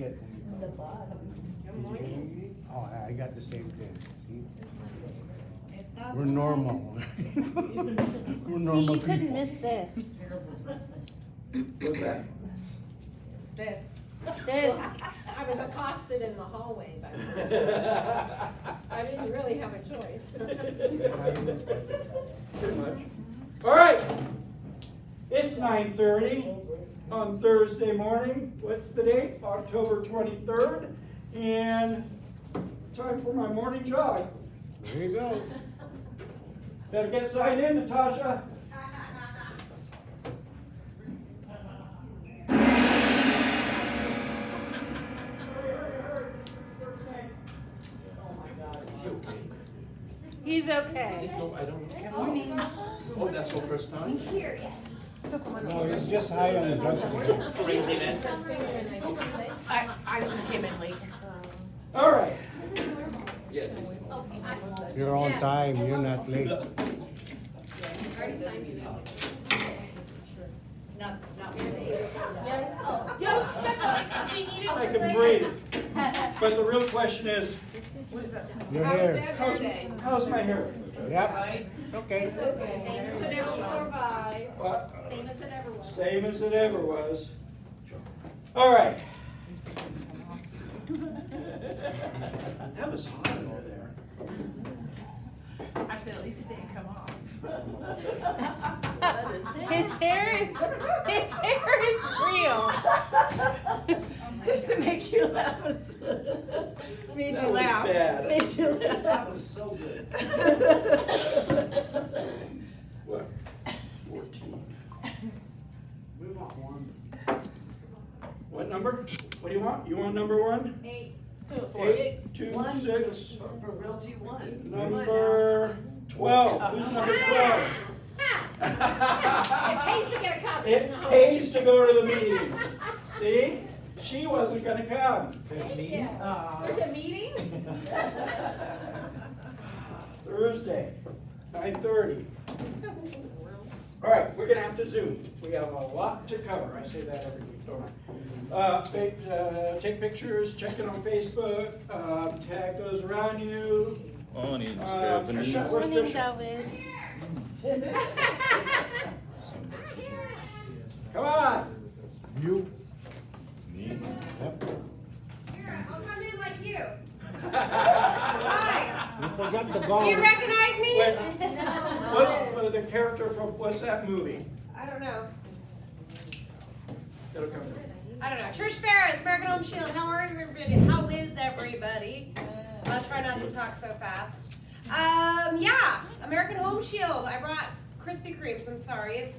get when you The come? bottom. Good morning. Oh, I got the same thing. See? It's not We're bad. normal. We're See, normal you couldn't people. miss this. What's that? This. This. I was accosted in the hallway, but I didn't really have a choice. Pretty much. All right. It's 9:30 on Thursday morning. What's the date? October 23rd. And time for my morning jog. There you go. Better get signed in, Natasha. He's okay. No, I don't. Oh, that's your first time? Here, yes. No, it's just high on the blood sugar. Craziness. I just came in late. All right. Yeah, this is. You're on time, you're not late. Not really. I can breathe. But the real question is, Your hair. how's my hair? Yep. Okay. Same as it ever survived. What? Same as it ever was. Same as it ever was. All right. That was hot over there. I said, at least it didn't come off. His hair is real. Just to make you laugh. Made That you was laugh. bad. Made you laugh. That was so good. What? 14. We want one. What number? What do you want? You want number one? 8. 8, 2, 6. For realty one. Number 12. Who's number 12? It pays to get accosted in It the hallway. pays to go to the meetings. See? She wasn't gonna come. There's a meeting? Thursday, 9:30. All right, we're gonna have to Zoom. We have a lot to cover. I say that every week, don't I? Take pictures, check it on Facebook, tag those around you. Morning, Trisha, Stephanie. where's Morning, Trisha? David. Come on. You? Me? Yep. Here, I'll come in like you. Hi. You forgot the Do gong. you recognize me? Wait, what's the character from, what's that movie? I don't know. It'll come to me. I don't know. Trish Ferris, American Home Shield. How are everybody? How is everybody? I'll try not to talk so fast. Yeah, American Home Shield. I brought Krispy Kremes. I'm sorry.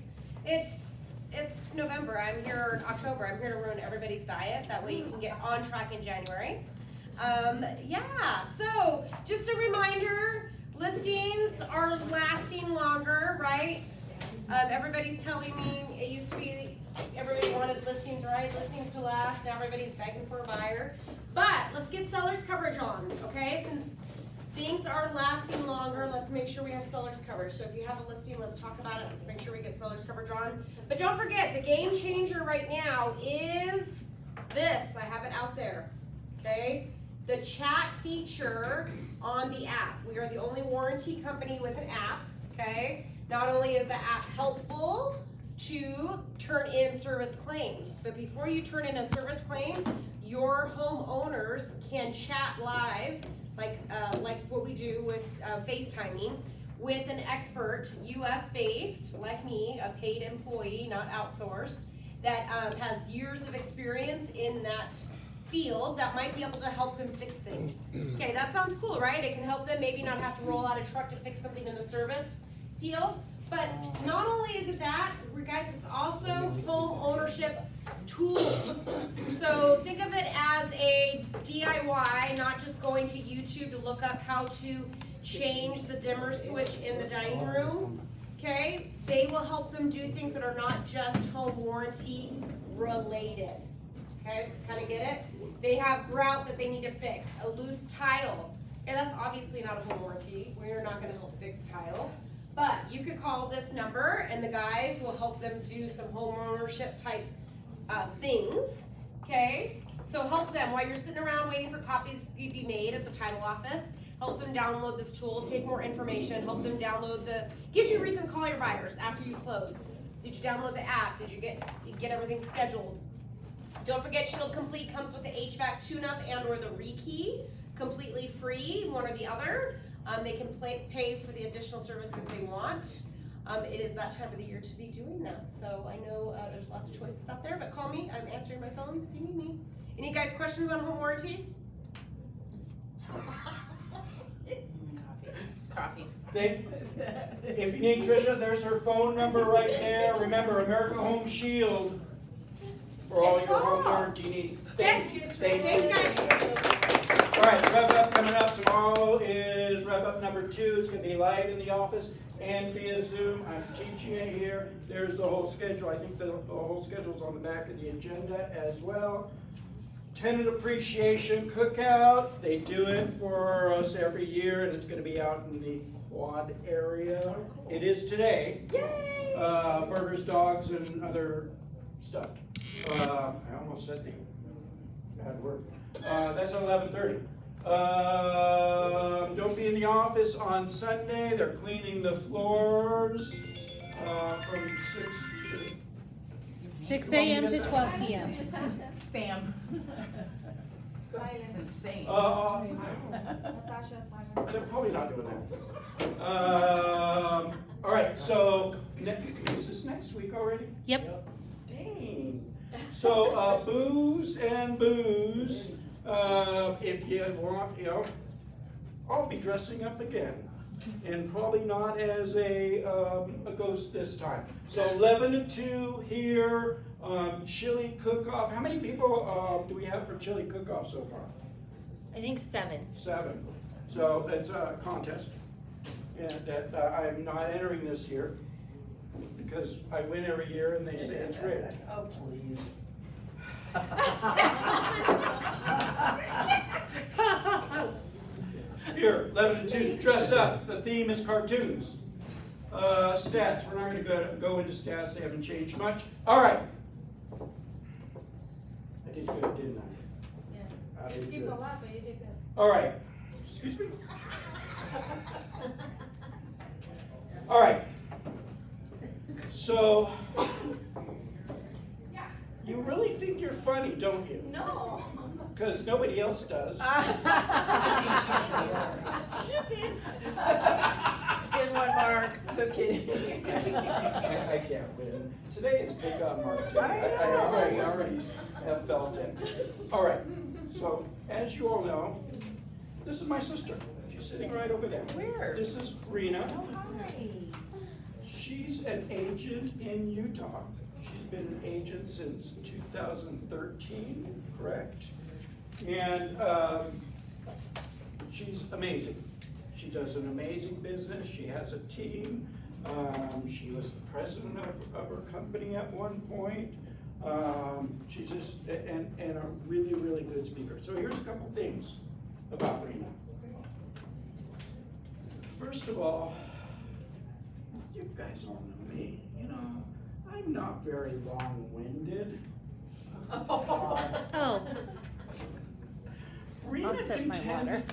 It's November. I'm here in October. I'm here to ruin everybody's diet. That way you can get on track in January. Yeah. So just a reminder: listings are lasting longer, right? Everybody's telling me it used to be everybody wanted listings, right? Listings to last. Now everybody's begging for a buyer. But let's get seller's coverage on, okay? Since things are lasting longer, let's make sure we have seller's coverage. So if you have a listing, let's talk about it. Let's make sure we get seller's coverage on. But don't forget, the game changer right now is this. I have it out there, okay? The chat feature on the app. We are the only warranty company with an app, okay? Not only is the app helpful to turn in service claims, but before you turn in a service claim, your homeowners can chat live, like what we do with FaceTiming, with an expert, US-based, like me, a paid employee, not outsourced, that has years of experience in that field that might be able to help them fix things. Okay, that sounds cool, right? It can help them maybe not have to roll out a truck to fix something in the service field. But not only is it that, guys, it's also home ownership tools. So think of it as a DIY, not just going to YouTube to look up how to change the dimmer switch in the dining room. Okay? They will help them do things that are not just home warranty related. Okay, so kind of get it? They have grout that they need to fix, a loose tile. Okay, that's obviously not a home warranty. We're not going to help fix tile. But you could call this number and the guys will help them do some home ownership type things. Okay? So help them while you're sitting around waiting for copies to be made at the title office. Help them download this tool, take more information, help them download gives you a reason to call your buyers after you close. Did you download the app? Did you get everything scheduled? Don't forget Shield Complete comes with the HVAC tune-up and or the rekey, completely free, one or the other. They can pay for the additional service if they want. It is that time of the year to be doing that. So I know there's lots of choices out there, but call me. I'm answering my phones if you need me. Any guys questions on home warranty? Coffee. If you need Tricia, there's her phone number right there. Remember, America Home Shield for all your home warranty needs. Thank you. Thank you guys. All right, Rev Up coming up tomorrow is Rev Up number 2. It's going to be live in the office and via Zoom. I'm teaching it here. There's the whole schedule. I think the whole schedule's on the back of the agenda as well. Tenant Appreciation Cookout. They do it for us every year, and it's going to be out in the Quad area. It is today. Yay! Burgers, dogs, and other stuff. I almost said the bad word. That's 11:30. Don't be in the office on Sunday. They're cleaning the floors from 6 a.m. to 12 p.m. Spam. It's insane. They're probably not doing that. All right, so is this next week already? Yep. Dang. So booze and booze. If you want, I'll be dressing up again, and probably not as a ghost this time. So 11 to 2 here. Chili cook-off. How many people do we have for chili cook-off so far? I think 7. 7. So it's a contest, and that I'm not entering this year because I win every year and they say it's rigged. Oh, please. Here, 11 to 2, dress up. The theme is cartoons. Stats, we're not going to go into stats. They haven't changed much. All right. I did good, didn't I? Yeah. I did Excuse good. a lot, but you did good. All right. Excuse me? All right. So, you really think you're funny, don't you? No. Because nobody else does. She did. Good one, Mark. Just kidding. I can't win. Today is big on Mark. I already have felt it. All right. So, as you all know, this is my sister. She's sitting right over there. Where? This is Rena. Oh, hi. She's an agent in Utah. She's been an agent since 2013, correct? And she's amazing. She does an amazing business. She has a team. She was the president of her company at one point. She's just and a really, really good speaker. So here's a couple things about Rena. First of all, you guys all know me. You know, I'm not very long-winded. Oh. Rena I'll sip my water.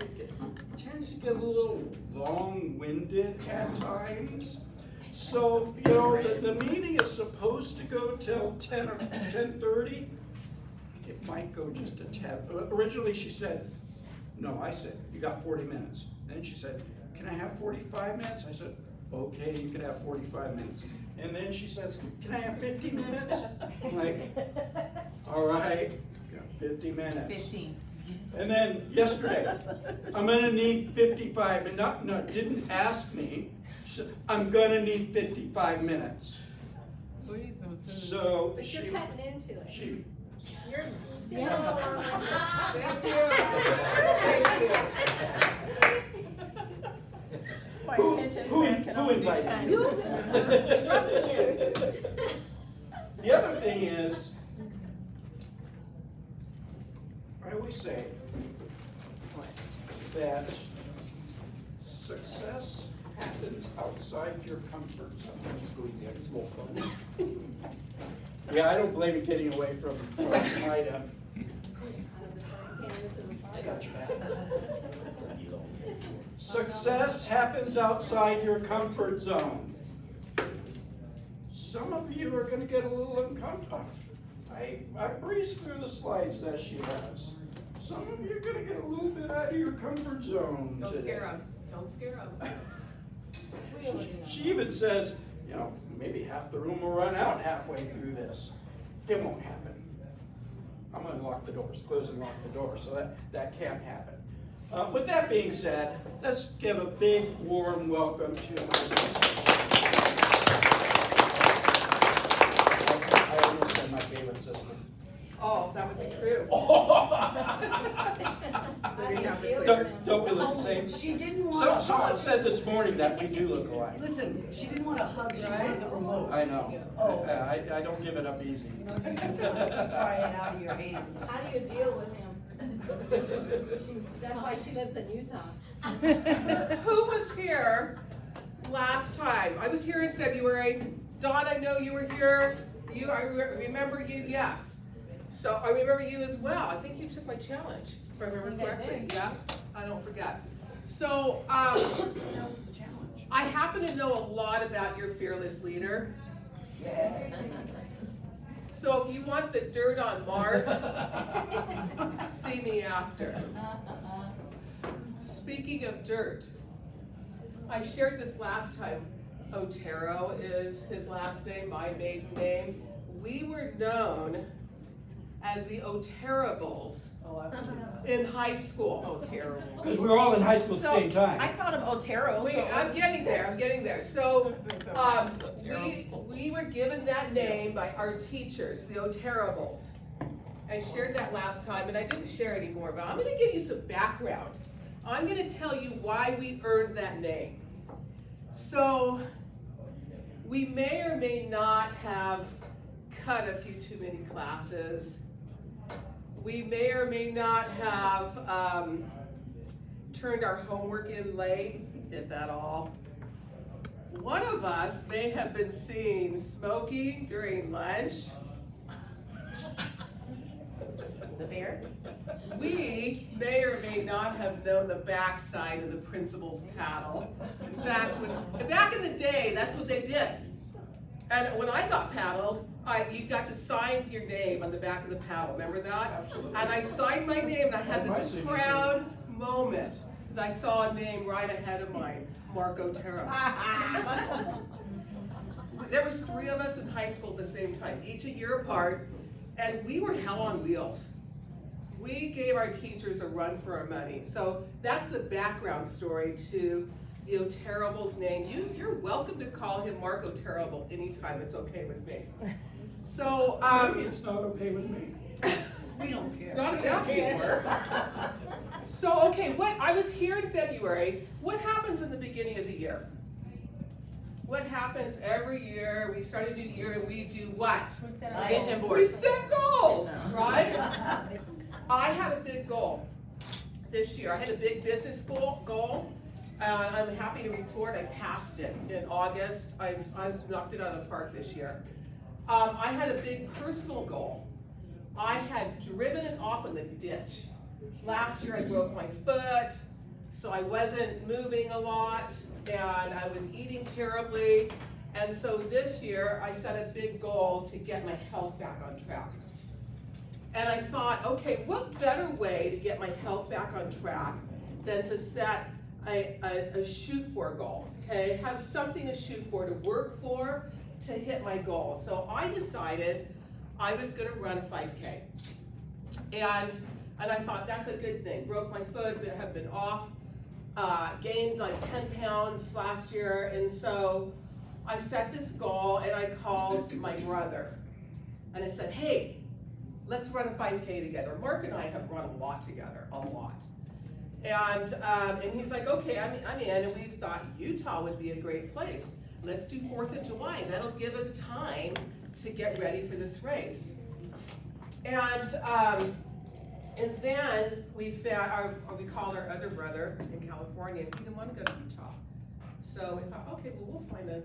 tends to get a little long-winded at times. So, you know, the meeting is supposed to go till 10 or 10:30. It might go just a tad. Originally she said, no, I said, you got 40 minutes. Then she said, can I have 45 minutes? I said, okay, you can have 45 minutes. And then she says, can I have 50 minutes? I'm like, all right, 50 minutes. 15. And then yesterday, I'm gonna need 55, and didn't ask me. She said, I'm gonna need 55 minutes. We need some food. So But you're cutting into it. she, You're. Thank you. My attention span can only be invited 10. you? The other thing is, I always say that success happens outside your comfort zone. Just go eat the small fun. Yeah, I don't blame you getting away from Ida. I got your back. Success happens outside your comfort zone. Some of you are going to get a little uncomfortable. I breezed through the slides that she has. Some of you are going to get a little bit out of your comfort zone Don't today. scare them. Don't scare them. She even says, you know, maybe half the room will run out halfway through this. It won't happen. I'm going to lock the doors, close and lock the doors, so that can't happen. With that being said, let's give a big warm welcome to my I almost said my favorite sister. Oh, that would be true. Don't we look the same? She didn't want to Someone hug. said this morning that we do look alike. Listen, she didn't want to hug, she wanted the remote. I know. Oh. I don't give it up easy. Pry it out of your hands. How do you deal with him? That's why she lives in Utah. Who was here last time? I was here in February. Dawn, I know you were here. I remember you, yes. So I remember you as well. I think you took my challenge, if I remember correctly. Yeah, I don't forget. So That was a challenge. I happen to know a lot about your fearless leader. Yeah. So if you want the dirt on Mark, see me after. Speaking of dirt, I shared this last time. Otero is his last name, my maiden name. We were known as the Oterables in high school. Terrible. Because we were all in high school at the same time. I called him Otero. I'm getting there. So we were given that name by our teachers, the Oterables. I shared that last time, and I didn't share anymore, but I'm going to give you some background. I'm going to tell you why we earned that name. So we may or may not have cut a few too many classes. We may or may not have turned our homework in late, if at all. One of us may have been seen smoking during lunch. The bear? We may or may not have known the backside of the principal's paddle. In fact, back in the day, that's what they did. And when I got paddled, you got to sign your name on the back of the paddle. Remember that? Absolutely. And I signed my name, and I had My this signature. proud moment as I saw a name right ahead of mine, Mark Otero. There was 3 of us in high school at the same time, each a year apart, and we were hell on wheels. We gave our teachers a run for our money. So that's the background story to the Oterables name. You're welcome to call him Mark Oterable anytime. It's okay with me. So Maybe it's not okay with me. We don't care. it's not about anymore. So okay, I was here in February. What happens in the beginning of the year? What happens every year? We start a new year and we do what? Vision We board. set goals, right? I had a big goal this year. I had a big business goal. I'm happy to report I passed it in August. I've knocked it out of the park this year. I had a big personal goal. I had driven it off in the ditch. Last year I broke my foot, so I wasn't moving a lot, and I was eating terribly. And so this year I set a big goal to get my health back on track. And I thought, okay, what better way to get my health back on track than to set a shoot for goal, okay? Have something to shoot for, to work for, to hit my goal. So I decided I was gonna run a 5K. And I thought that's a good thing. Broke my foot, but have been off, gained like 10 pounds last year. And so I set this goal and I called my brother. And I said, hey, let's run a 5K together. Mark and I have run a lot together, a lot. And he's like, okay, I'm in, and we thought Utah would be a great place. Let's do 4th of July. That'll give us time to get ready for this race. And then we found we called our other brother in California, and he didn't want to go to Utah. So we thought, okay, well, we'll find a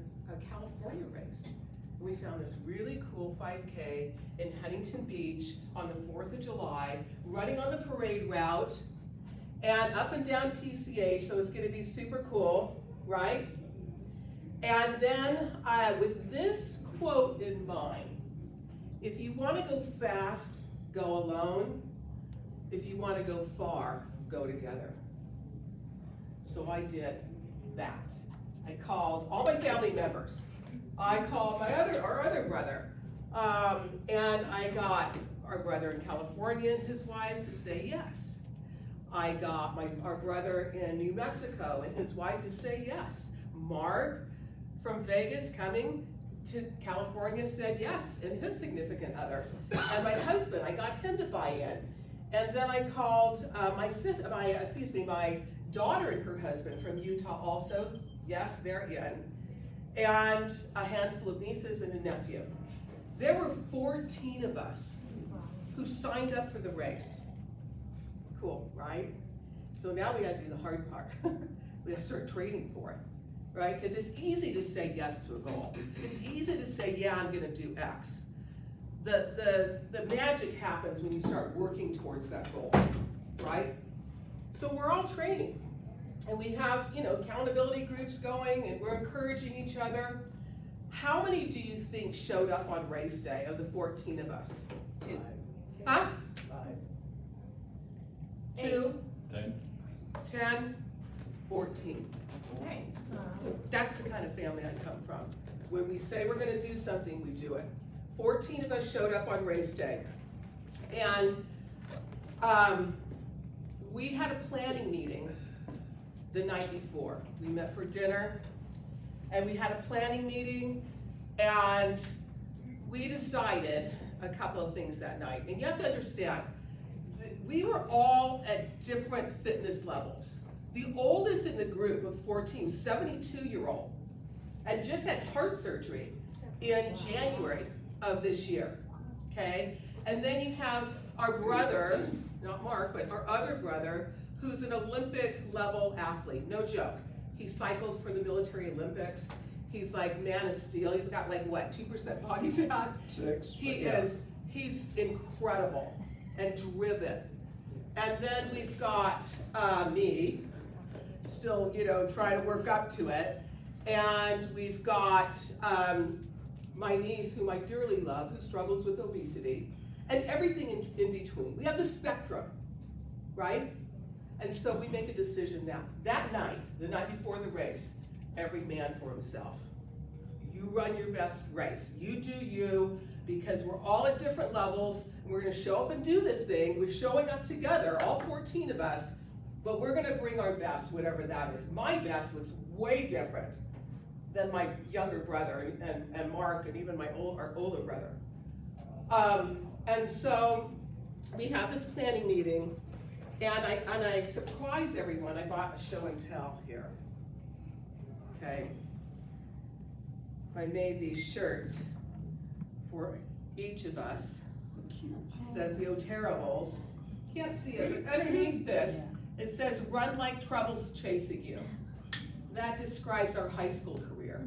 California race. We found this really cool 5K in Huntington Beach on the 4th of July, running on the parade route. and up and down PCH, so it's gonna be super cool, right? And then with this quote in mind, if you wanna go fast, go alone. If you wanna go far, go together. So I did that. I called all my family members. I called our other brother. And I got our brother in California and his wife to say yes. I got our brother in New Mexico and his wife to say yes. Mark from Vegas coming to California said yes, and his significant other. And my husband, I got him to buy in. And then I called my daughter and her husband from Utah also. Yes, they're in. And a handful of nieces and a nephew. There were 14 of us who signed up for the race. Cool, right? So now we gotta do the hard part. We gotta start training for it, right? Because it's easy to say yes to a goal. It's easy to say, yeah, I'm gonna do X. The magic happens when you start working towards that goal, right? So we're all training. And we have, accountability groups going, and we're encouraging each other. How many do you think showed up on race day of the 14 of us? 2. Huh? 5. 2, 10. 10, 14. Nice. That's the kind of family I come from. When we say we're gonna do something, we do it. 14 of us showed up on race day. And we had a planning meeting the night before. We met for dinner, and we had a planning meeting, and we decided a couple of things that night. And you have to understand, we were all at different fitness levels. The oldest in the group of 14, 72-year-old, and just had heart surgery in January of this year, okay? And then you have our brother, not Mark, but our other brother, who's an Olympic level athlete, no joke. He cycled for the military Olympics. He's like man of steel. He's got like what, 2% body fat? 6. He's incredible and driven. And then we've got me, still, trying to work up to it. And we've got my niece, whom I dearly love, who struggles with obesity, and everything in between. We have the spectrum, right? And so we make a decision that night, the night before the race, every man for himself. You run your best race. You do you, because we're all at different levels, and we're gonna show up and do this thing. We're showing up together, all 14 of us, but we're gonna bring our best, whatever that is. My best looks way different than my younger brother and Mark, and even our older brother. And so we have this planning meeting, and I surprised everyone. I bought a show and tell here. Okay. I made these shirts for each of us. It says the O'Terribles. Can't see it, but underneath this, it says run like trouble's chasing you. That describes our high school career.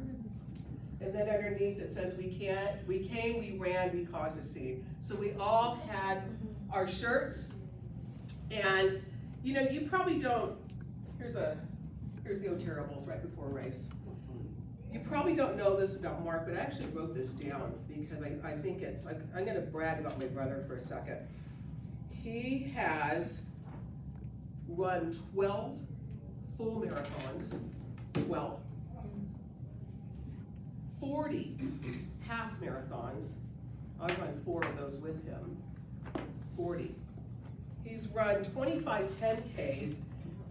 And then underneath it says we came, we ran, we caused a scene. So we all had our shirts, and you probably don't, here's the O'Terribles right before a race. You probably don't know this about Mark, but I actually wrote this down because I think it's, I'm gonna brag about my brother for a second. He has run 12 full marathons, 12. 40 half marathons. I've run 4 of those with him. 40. He's run 25 10Ks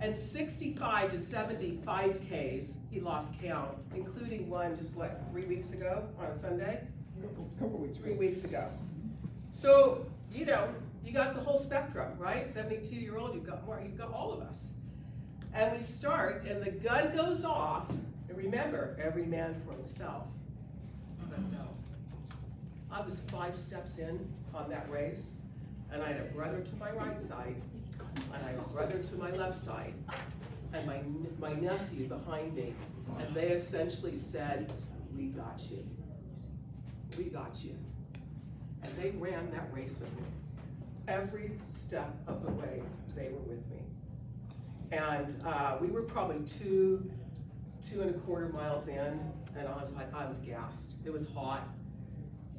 and 65 to 75 Ks. He lost count, including one just 3 weeks ago on a Sunday? Couple weeks. 3 weeks ago. So, you got the whole spectrum, right? 72-year-old, you've got more, you've got all of us. And we start, and the gun goes off, and remember, every man for himself. But no, I was 5 steps in on that race, and I had a brother to my right side, and I had a brother to my left side, and my nephew behind me, and they essentially said, we got you. We got you. And they ran that race with me. Every step of the way, they were with me. And we were probably two and a quarter miles in, and I was gassed. It was hot,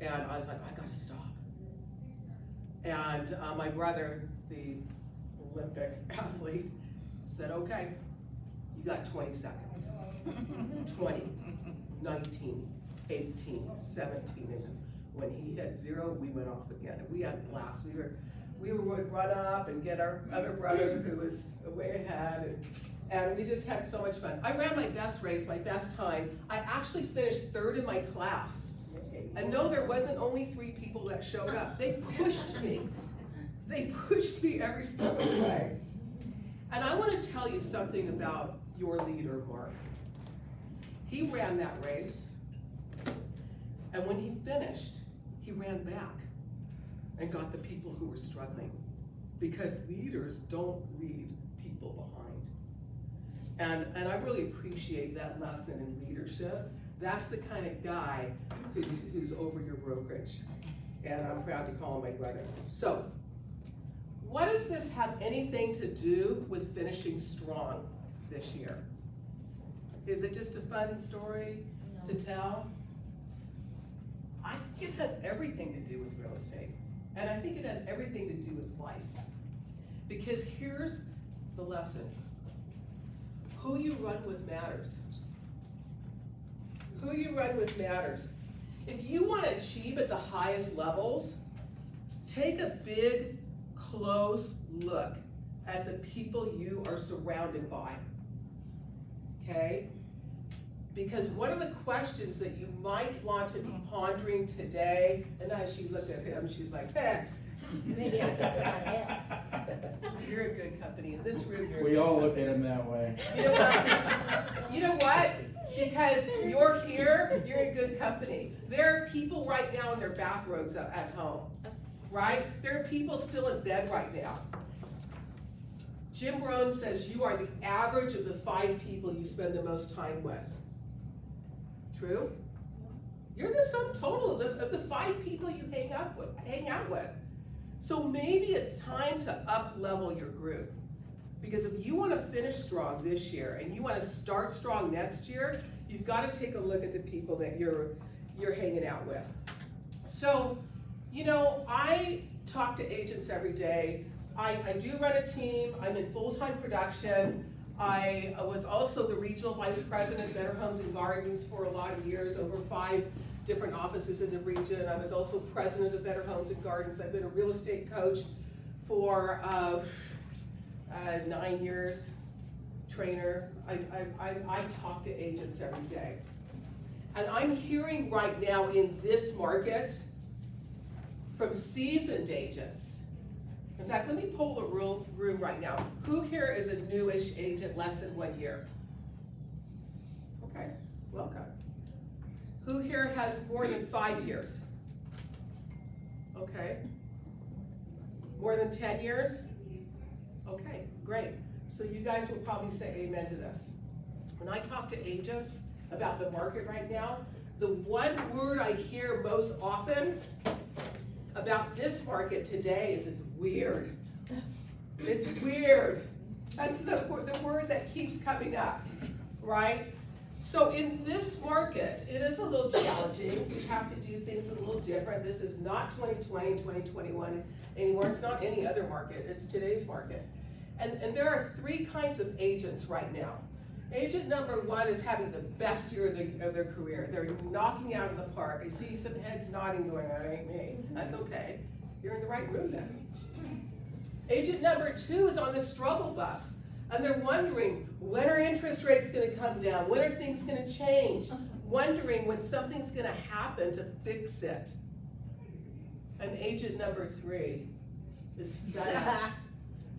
and I was like, I gotta stop. And my brother, the Olympic athlete, said, okay, you got 20 seconds. 20, 19, 18, 17, and when he hit 0, we went off again, and we had a blast. We would run up and get our other brother who was way ahead, and we just had so much fun. I ran my best race, my best time. I actually finished 3rd in my class. And no, there wasn't only 3 people that showed up. They pushed me. They pushed me every step of the way. And I want to tell you something about your leader, Mark. He ran that race, and when he finished, he ran back and got the people who were struggling, because leaders don't leave people behind. And I really appreciate that lesson in leadership. That's the kind of guy who's over your brokerage, and I'm proud to call him my brother. So, what does this have anything to do with finishing strong this year? Is it just a fun story to tell? I think it has everything to do with real estate. And I think it has everything to do with life. Because here's the lesson. Who you run with matters. Who you run with matters. If you want to achieve at the highest levels, take a big, close look at the people you are surrounded by. Okay? Because one of the questions that you might want to be pondering today, and as she looked at him, she's like, Maybe I'll get some heads. you're in good company. In this room, you're in We good all company. look at him that way. You know what? You know what? Because you're here, you're in good company. There are people right now in their bathrobes at home, right? There are people still in bed right now. Jim Rohn says you are the average of the 5 people you spend the most time with. True? You're the sum total of the 5 people you hang out with. So maybe it's time to up-level your group. Because if you want to finish strong this year and you want to start strong next year, you've got to take a look at the people that you're hanging out with. So, you know, I talk to agents every day. I do run a team. I'm in full-time production. I was also the regional vice president of Better Homes and Gardens for a lot of years, over 5 different offices in the region. I was also president of Better Homes and Gardens. I've been a real estate coach for 9 years, trainer. I talk to agents every day. And I'm hearing right now in this market from seasoned agents. In fact, let me poll the room right now. Who here is a newish agent less than 1 year? Okay, welcome. Who here has more than 5 years? Okay. More than 10 years? Okay, great. So you guys will probably say amen to this. When I talk to agents about the market right now, the one word I hear most often about this market today is it's weird. It's weird. That's the word that keeps coming up, right? So in this market, it is a little challenging. We have to do things a little different. This is not 2020, 2021 anymore. It's not any other market. It's today's market. And there are 3 kinds of agents right now. Agent number 1 is having the best year of their career. They're knocking out of the park. I see some heads nodding going, that ain't me. That's okay. You're in the right room then. Agent number 2 is on the struggle bus. And they're wondering, when are interest rates gonna come down? When are things gonna change? Wondering when something's gonna happen to fix it. And agent number 3 is fed up.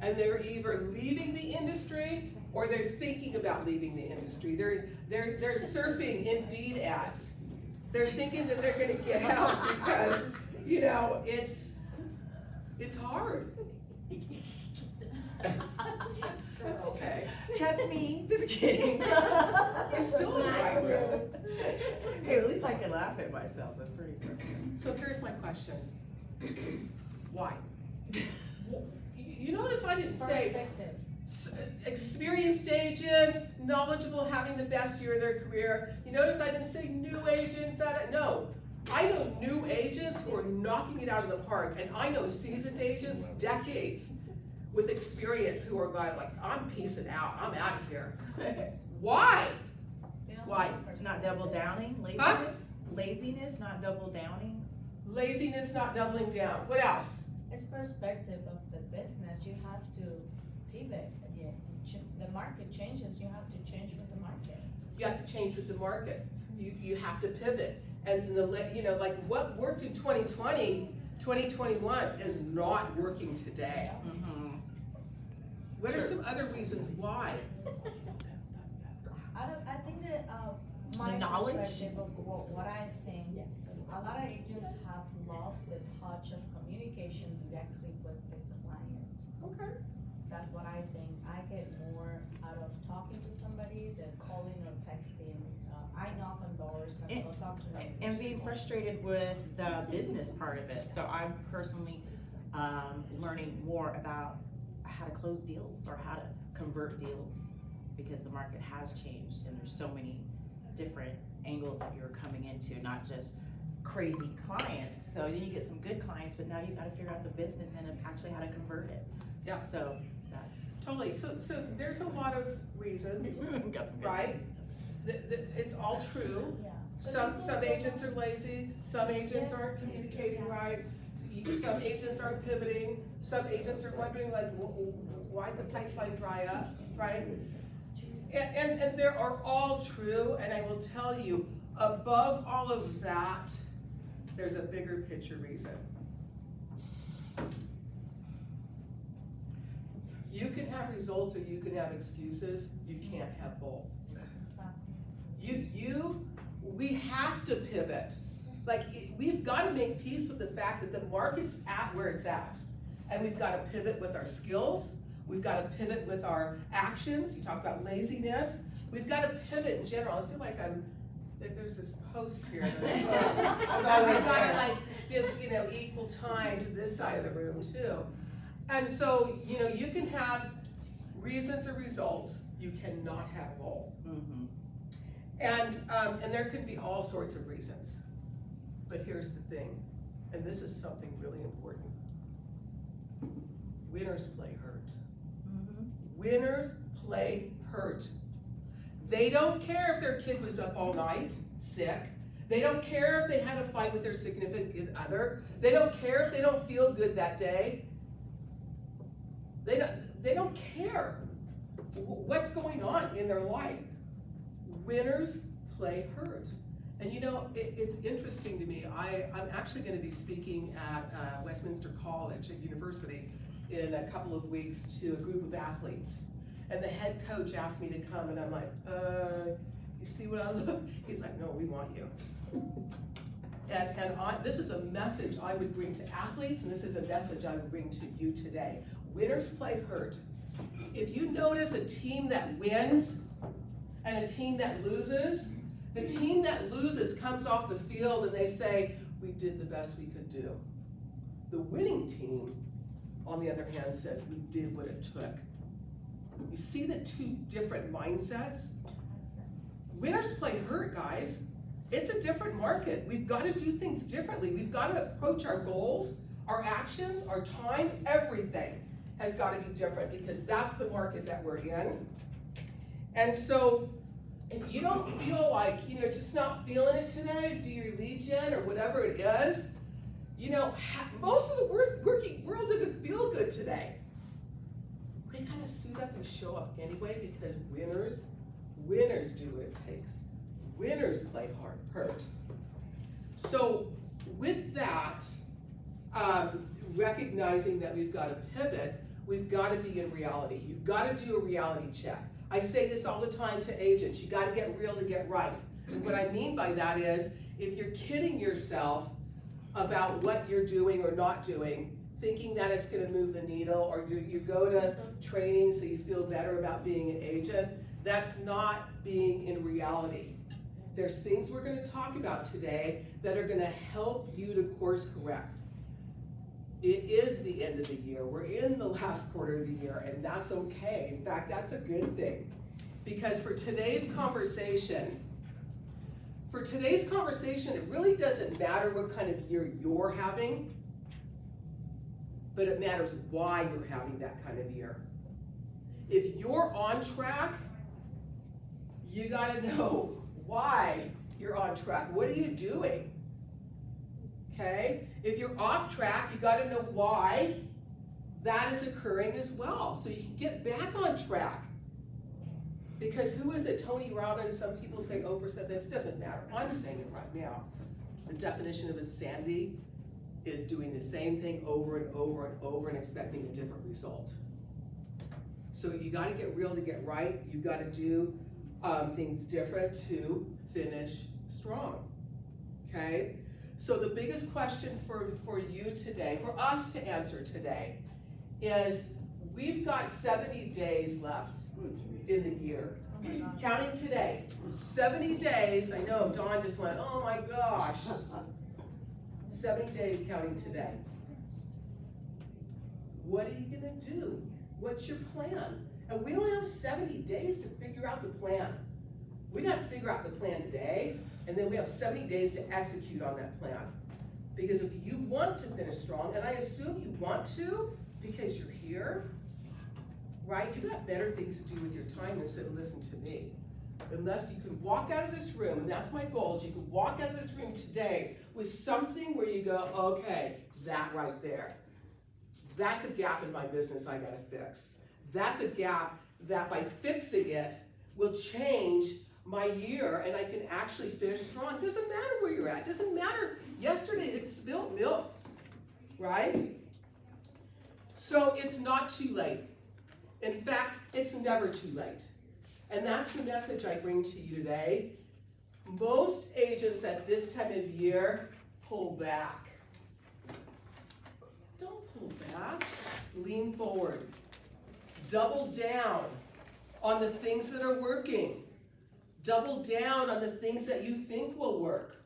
And they're either leaving the industry or they're thinking about leaving the industry. They're surfing Indeed ads. They're thinking that they're gonna get out because, you know, it's hard. That's okay. That's me, just kidding. You're still in the right room. Hey, at least I can laugh at myself, that's pretty funny. So here's my question. Why? You notice I didn't say, Perspective. Experienced agent, knowledgeable, having the best year of their career. You notice I didn't say new agent, no. I know new agents who are knocking it out of the park, and I know seasoned agents, decades with experience, who are going like, I'm peacing out, I'm out of here. Why? Why? Not double downing, laziness? Huh? Laziness, not double downing? Laziness, not doubling down. What else? It's perspective of the business. You have to pivot. Yeah, the market changes. You have to change with the market. You have to change with the market. You have to pivot. And like what worked in 2020, 2021 is not working today. Mm-hmm. What are some other reasons why? I think that my The knowledge? perspective of what I think, a lot of agents have lost the touch of communication directly with the client. Okay. That's what I think. I get more out of talking to somebody than calling or texting. I knock on doors and go talk to them. And being frustrated with the business part of it. So I'm personally learning more about how to close deals or how to convert deals, because the market has changed and there's so many different angles that you're coming into, not just crazy clients. So then you get some good clients, but now you've got to figure out the business and actually how to convert it. Yeah. So that's Totally. So there's a lot of reasons, got some good right? ones. It's all true. Yeah. Some agents are lazy. Some agents Yes. aren't communicating right. Some agents aren't pivoting. Some agents are wondering like, why the pipeline dry up, right? And there are all true. And I will tell you, above all of that, there's a bigger picture reason. You can have results or you can have excuses. You can't have both. We have to pivot. Like, we've got to make peace with the fact that the market's at where it's at. And we've got to pivot with our skills. We've got to pivot with our actions. You talk about laziness. We've got to pivot in general. I feel like there's this post here that I've got to like give, equal time to this side of the room too. And so, you can have reasons or results. You cannot have both. Mm-hmm. And there can be all sorts of reasons. But here's the thing, and this is something really important. Winners play hurt. Mm-hmm. Winners play hurt. They don't care if their kid was up all night, sick. They don't care if they had a fight with their significant other. They don't care if they don't feel good that day. They don't care what's going on in their life. Winners play hurt. And it's interesting to me. I'm actually going to be speaking at Westminster College at University in a couple of weeks to a group of athletes. And the head coach asked me to come, and I'm like, you see what I look? He's like, no, we want you. And this is a message I would bring to athletes, and this is a message I would bring to you today. Winners play hurt. If you notice a team that wins and a team that loses, the team that loses comes off the field and they say, we did the best we could do. The winning team, on the other hand, says, we did what it took. You see the two different mindsets? Winners play hurt, guys. It's a different market. We've got to do things differently. We've got to approach our goals, our actions, our time, everything has got to be different, because that's the market that we're in. And so if you don't feel like, just not feeling it today, do your lead gen or whatever it is, most of the working world doesn't feel good today. We gotta suit up and show up anyway, because winners do what it takes. Winners play hurt. So with that, recognizing that we've got to pivot, we've got to be in reality. You've got to do a reality check. I say this all the time to agents. You got to get real to get right. And what I mean by that is, if you're kidding yourself about what you're doing or not doing, thinking that it's going to move the needle, or you go to training so you feel better about being an agent, that's not being in reality. There's things we're going to talk about today that are going to help you to course correct. It is the end of the year. We're in the last quarter of the year, and that's okay. In fact, that's a good thing. Because for today's conversation, it really doesn't matter what kind of year you're having, but it matters why you're having that kind of year. If you're on track, you gotta know why you're on track. What are you doing? Okay? If you're off track, you gotta know why that is occurring as well, so you can get back on track. Because who is it? Tony Robbins, some people say Oprah said this, doesn't matter. I'm saying it right now. The definition of insanity is doing the same thing over and over and over and expecting a different result. So you gotta get real to get right. You gotta do things different to finish strong, okay? So the biggest question for you today, for us to answer today, is we've got 70 days left in the year. Counting today, 70 days. I know Dawn just went, oh my gosh. 70 days counting today. What are you gonna do? What's your plan? And we don't have 70 days to figure out the plan. We gotta figure out the plan today, and then we have 70 days to execute on that plan. Because if you want to finish strong, and I assume you want to, because you're here, right? You got better things to do with your time than sit and listen to me. Unless you can walk out of this room, and that's my goal, is you can walk out of this room today with something where you go, okay, that right there. That's a gap in my business I gotta fix. That's a gap that by fixing it will change my year and I can actually finish strong. Doesn't matter where you're at, doesn't matter. Yesterday it spilled milk, right? So it's not too late. In fact, it's never too late. And that's the message I bring to you today. Most agents at this time of year pull back. Don't pull back. Lean forward. Double down on the things that are working. Double down on the things that you think will work.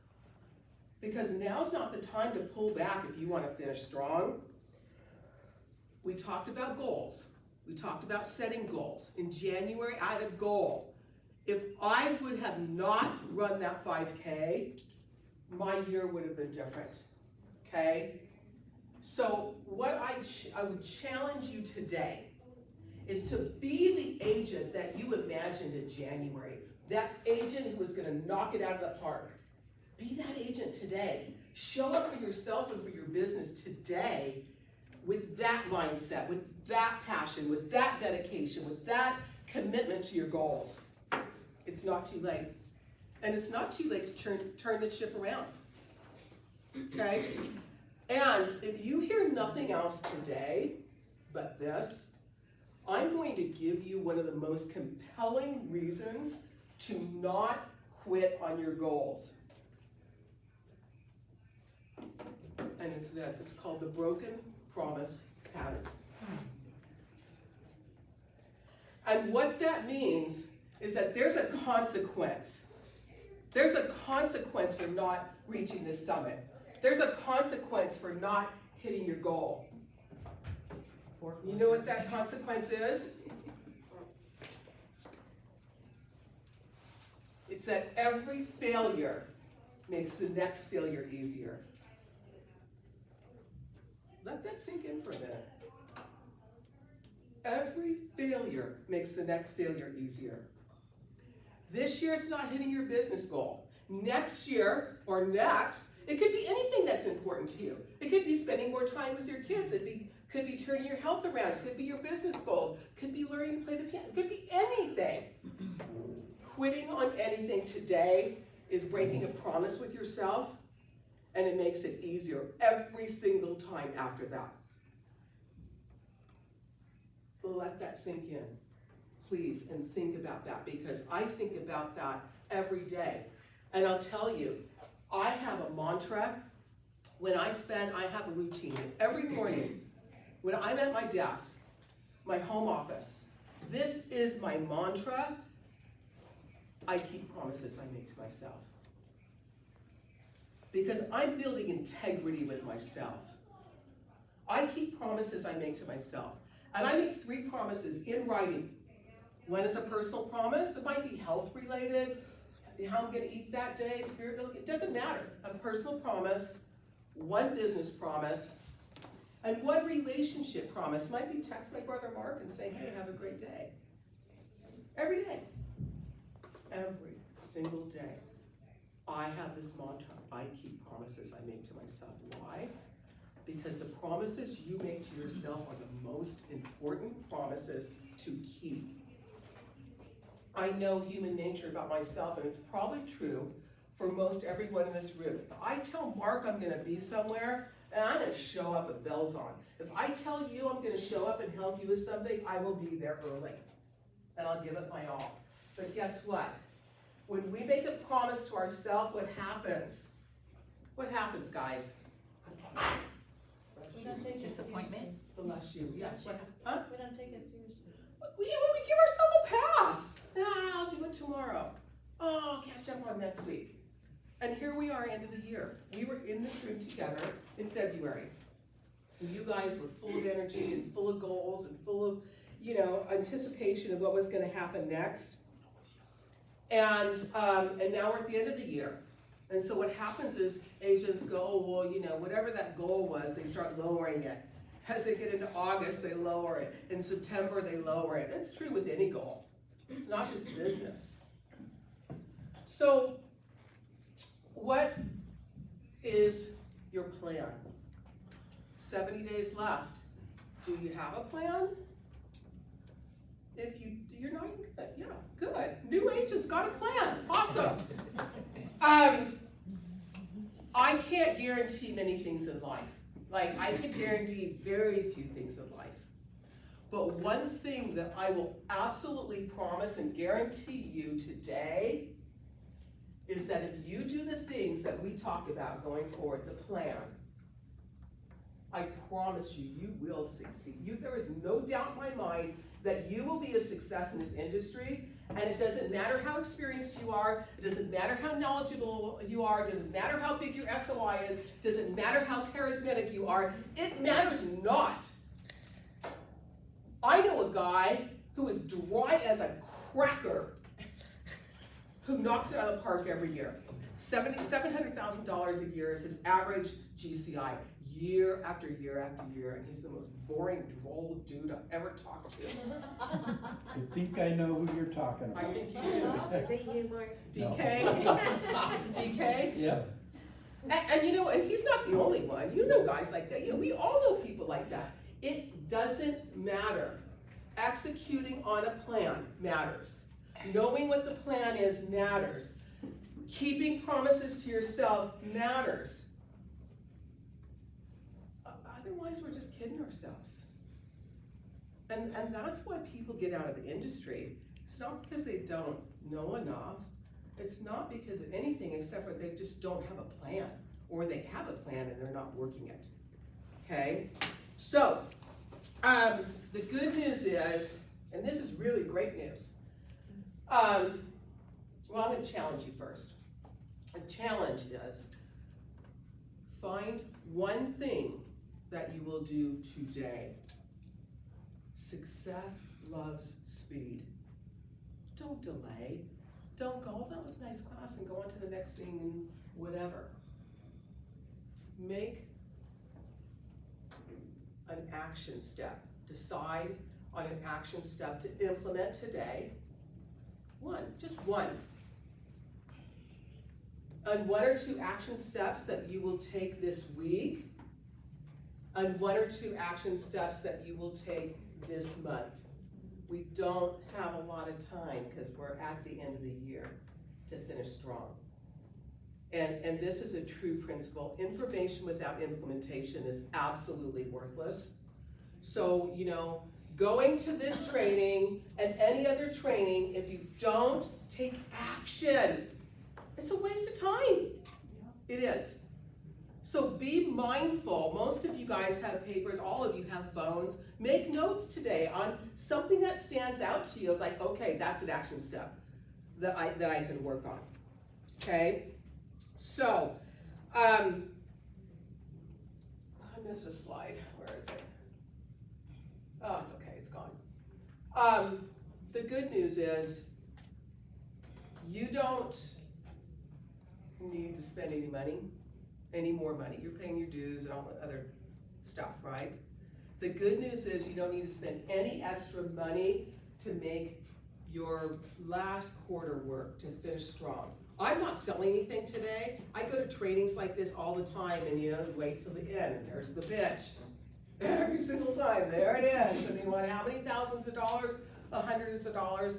Because now's not the time to pull back if you want to finish strong. We talked about goals. We talked about setting goals. In January, I had a goal. If I would have not run that 5K, my year would have been different, okay? So what I would challenge you today is to be the agent that you imagined in January, that agent who was gonna knock it out of the park. Be that agent today. Show up for yourself and for your business today with that mindset, with that passion, with that dedication, with that commitment to your goals. It's not too late. And it's not too late to turn the ship around, okay? And if you hear nothing else today but this, I'm going to give you one of the most compelling reasons to not quit on your goals. And it's this, it's called the broken promise pattern. And what that means is that there's a consequence. There's a consequence for not reaching this summit. There's a consequence for not hitting your goal. You know what that consequence is? It's that every failure makes the next failure easier. Let that sink in for a minute. Every failure makes the next failure easier. This year, it's not hitting your business goal. Next year, or next, it could be anything that's important to you. It could be spending more time with your kids. It could be turning your health around. It could be your business goals. It could be learning to play the piano. It could be anything. Quitting on anything today is breaking a promise with yourself, and it makes it easier every single time after that. Let that sink in, please, and think about that, because I think about that every day. And I'll tell you, I have a mantra. When I have a routine. Every morning, when I'm at my desk, my home office, this is my mantra. I keep promises I make to myself. Because I'm building integrity with myself. I keep promises I make to myself. And I make 3 promises in writing. One is a personal promise. It might be health related, how I'm gonna eat that day, spirit, it doesn't matter. A personal promise, 1 business promise, and 1 relationship promise. Might be text my brother Mark and say, hey, have a great day. Every day. Every single day. I have this mantra. I keep promises I make to myself. Why? Because the promises you make to yourself are the most important promises to keep. I know human nature about myself, and it's probably true for most everyone in this room. If I tell Mark I'm gonna be somewhere, and I'm gonna show up with bells on. If I tell you I'm gonna show up and help you with something, I will be there early. And I'll give it my all. But guess what? When we make a promise to ourselves, what happens? What happens, guys? We don't take it Disappointment? seriously. Bless you. Yes, what? Huh? We don't take it seriously. We give ourselves a pass. I'll do it tomorrow. Oh, I'll catch up on next week. And here we are, end of the year. We were in this room together in February. And you guys were full of energy and full of goals and full of, anticipation of what was going to happen next. And now we're at the end of the year. And so what happens is agents go, oh, well, whatever that goal was, they start lowering it. As they get into August, they lower it. In September, they lower it. It's true with any goal. It's not just business. So, what is your plan? 70 days left. Do you have a plan? If you're not good, yeah, good. New agents got a plan. Awesome. I can't guarantee many things in life. Like, I can guarantee very few things in life. But one thing that I will absolutely promise and guarantee you today is that if you do the things that we talk about going forward, the plan, I promise you, you will succeed. There is no doubt in my mind that you will be a success in this industry, and it doesn't matter how experienced you are, it doesn't matter how knowledgeable you are, it doesn't matter how big your SOI is, it doesn't matter how charismatic you are, it matters not. I know a guy who is dry as a cracker who knocks it out of the park every year. $700,000 a year is his average GCI, year after year after year, and he's the most boring, droll dude I've ever talked to. I think I know who you're talking I about. think you do. Is it you, Mark? DK? DK? Yeah. And he's not the only one. You know guys like that. We all know people like that. It doesn't matter. Executing on a plan matters. Knowing what the plan is matters. Keeping promises to yourself matters. Otherwise, we're just kidding ourselves. And that's why people get out of the industry. It's not because they don't know enough. It's not because of anything except for they just don't have a plan. Or they have a plan and they're not working it. Okay? So, the good news is, and this is really great news. Well, I'm going to challenge you first. The challenge is find one thing that you will do today. Success loves speed. Don't delay. Don't go, oh, that was a nice class, and go on to the next thing and whatever. Make an action step. Decide on an action step to implement today. Just one. And 1 or 2 action steps that you will take this week, and 1 or 2 action steps that you will take this month. We don't have a lot of time because we're at the end of the year to finish strong. And this is a true principle. Information without implementation is absolutely worthless. So, going to this training and any other training, if you don't take action, it's a waste of time. It is. So be mindful. Most of you guys have papers, all of you have phones. Make notes today on something that stands out to you, like, okay, that's an action step that I can work on. Okay? So, I missed a slide. Where is Oh, it's okay, it's gone. The good news is you don't need to spend any more money. You're paying your dues and all the other stuff, right? The good news is you don't need to spend any extra money to make your last quarter work, to finish strong. I'm not selling anything today. I go to trainings like this all the time and wait till the end and there's the bitch. Every single time, there it is. And you want how many thousands of dollars, hundreds of dollars.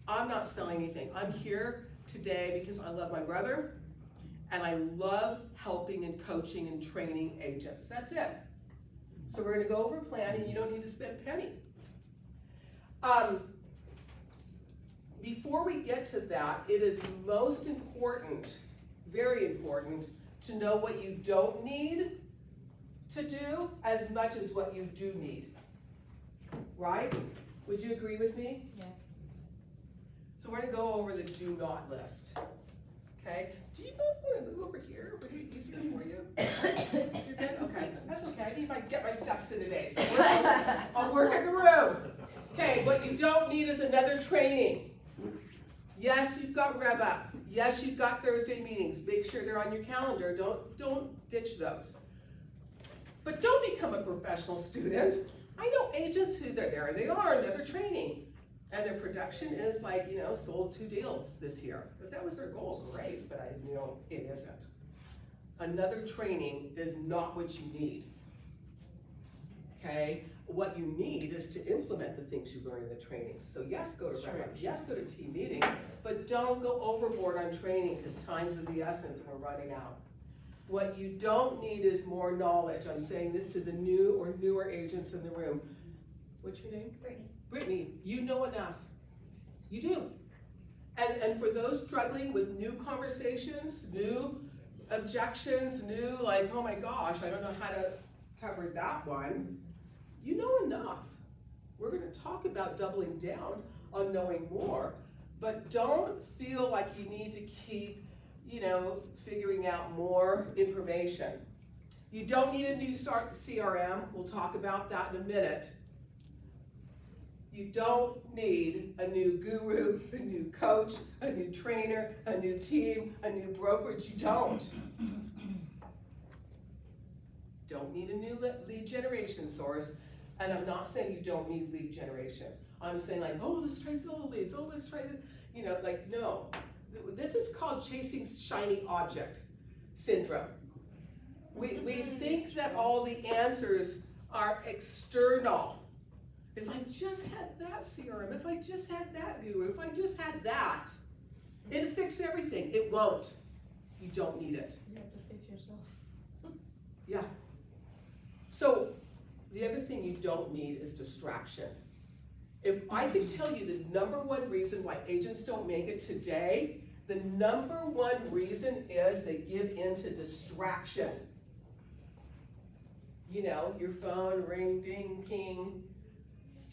I'm not selling anything. I'm here today because I love my brother and I love helping and coaching and training agents. That's it. So we're gonna go over planning. You don't need to spend a penny. Before we get to that, it is most important, very important, to know what you don't need to do as much as what you do need. Right? Would you agree with me? Yes. So we're gonna go over the do not list. Okay? Do you guys want to move over here? Would it be easier for you? You're good? Okay. That's okay. I need to get my steps in today. So I'll work in the room. Okay, what you don't need is another training. Yes, you've got Rev Up. Yes, you've got Thursday meetings. Make sure they're on your calendar. Don't ditch those. But don't become a professional student. I know agents who there they are, another training. And their production is like, sold 2 deals this year. If that was their goal, great, but it isn't. Another training is not what you need. Okay? What you need is to implement the things you learn in the trainings. So yes, go to Rev Up. Yes, go to team meeting, but don't go overboard on training because time's of the essence and we're running out. What you don't need is more knowledge. I'm saying this to the new or newer agents in the room. What's your name? Brittany. Brittany, you know enough. You do. And for those struggling with new conversations, new objections, new like, oh my gosh, I don't know how to cover that one, you know enough. We're gonna talk about doubling down on knowing more, but don't feel like you need to keep, figuring out more information. You don't need a new CRM. We'll talk about that in a minute. You don't need a new guru, a new coach, a new trainer, a new team, a new brokerage. You don't. Don't need a new lead generation source. And I'm not saying you don't need lead generation. I'm saying like, oh, let's try solo leads. Oh, let's try this. No. This is called chasing shiny object syndrome. We think that all the answers are external. If I just had that CRM, if I just had that guru, if I just had that, it'd fix everything. It won't. You don't need it. You have to fix yourself. Yeah. So the other thing you don't need is distraction. If I could tell you the #1 reason why agents don't make it today, the #1 reason is they give in to distraction. Your phone ring, ding, king,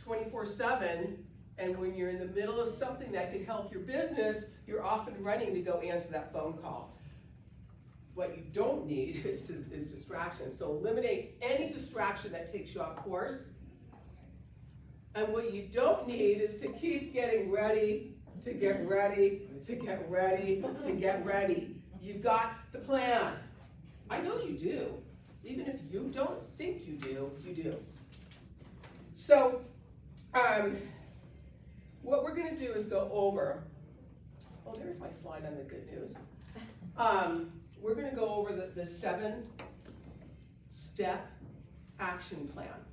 24/7, and when you're in the middle of something that could help your business, you're often running to go answer that phone call. What you don't need is distraction. So eliminate any distraction that takes you off course. And what you don't need is to keep getting ready, to get ready, to get ready, to get ready. You've got the plan. I know you do. Even if you don't think you do, you do. So, what we're gonna do is go over, there's my slide on the good news. We're gonna go over the 7-step action plan.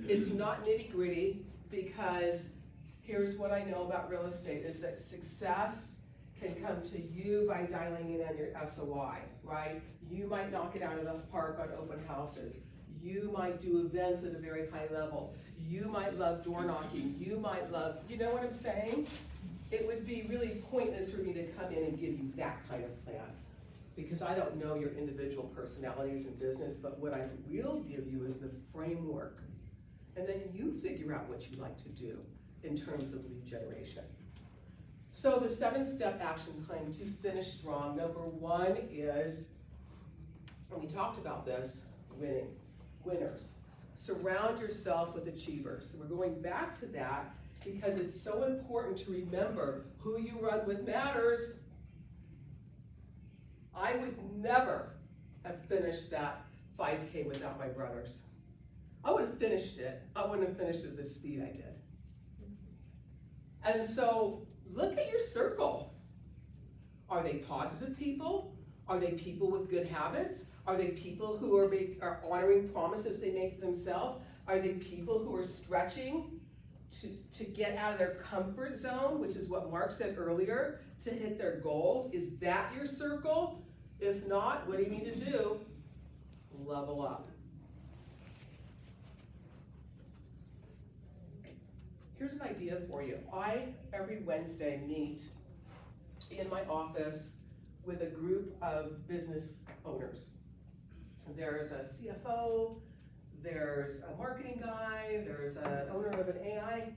It's not nitty gritty because here's what I know about real estate is that success can come to you by dialing in on your SOI, right? You might knock it out of the park on open houses. You might do events at a very high level. You might love door knocking. You might love, you know what I'm saying? It would be really pointless for me to come in and give you that kind of plan because I don't know your individual personalities in business, but what I will give you is the framework. And then you figure out what you like to do in terms of lead generation. So the 7-step action plan to finish strong. #1 is, and we talked about this, winners. Surround yourself with achievers. So we're going back to that because it's so important to remember who you run with matters. I would never have finished that 5K without my brothers. I would have finished it. I wouldn't have finished it at the speed I did. And so look at your circle. Are they positive people? Are they people with good habits? Are they people who are honoring promises they make themselves? Are they people who are stretching to get out of their comfort zone, which is what Mark said earlier, to hit their goals? Is that your circle? If not, what do you need to do? Level up. Here's an idea for you. I, every Wednesday, meet in my office with a group of business owners. There's a CFO, there's a marketing guy, there's an owner of an AI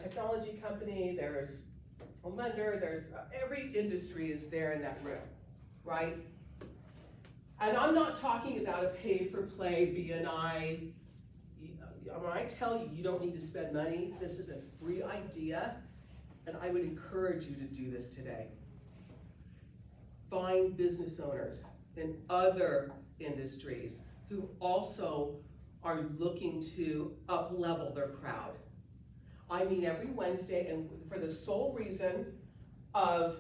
technology company, there's a lender, there's every industry is there in that room, right? And I'm not talking about a pay-for-play B&I. When I tell you you don't need to spend money, this is a free idea, and I would encourage you to do this today. Find business owners in other industries who also are looking to up-level their crowd. I meet every Wednesday, and for the sole reason of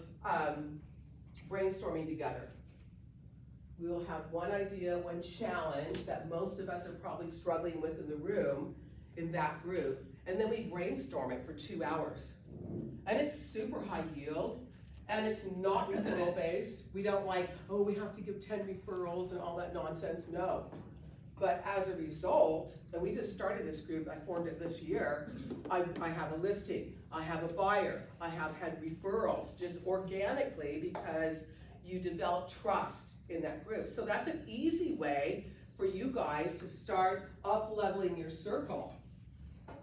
brainstorming together. We will have one idea, one challenge that most of us are probably struggling with in the room, in that group, and then we brainstorm it for 2 hours. And it's super high yield, and it's not referral based. We don't like, oh, we have to give 10 referrals and all that nonsense, no. But as a result, and we just started this group, I formed it this year, I have a listing, I have a buyer, I have had referrals just organically because you develop trust in that group. So that's an easy way for you guys to start up-leveling your circle,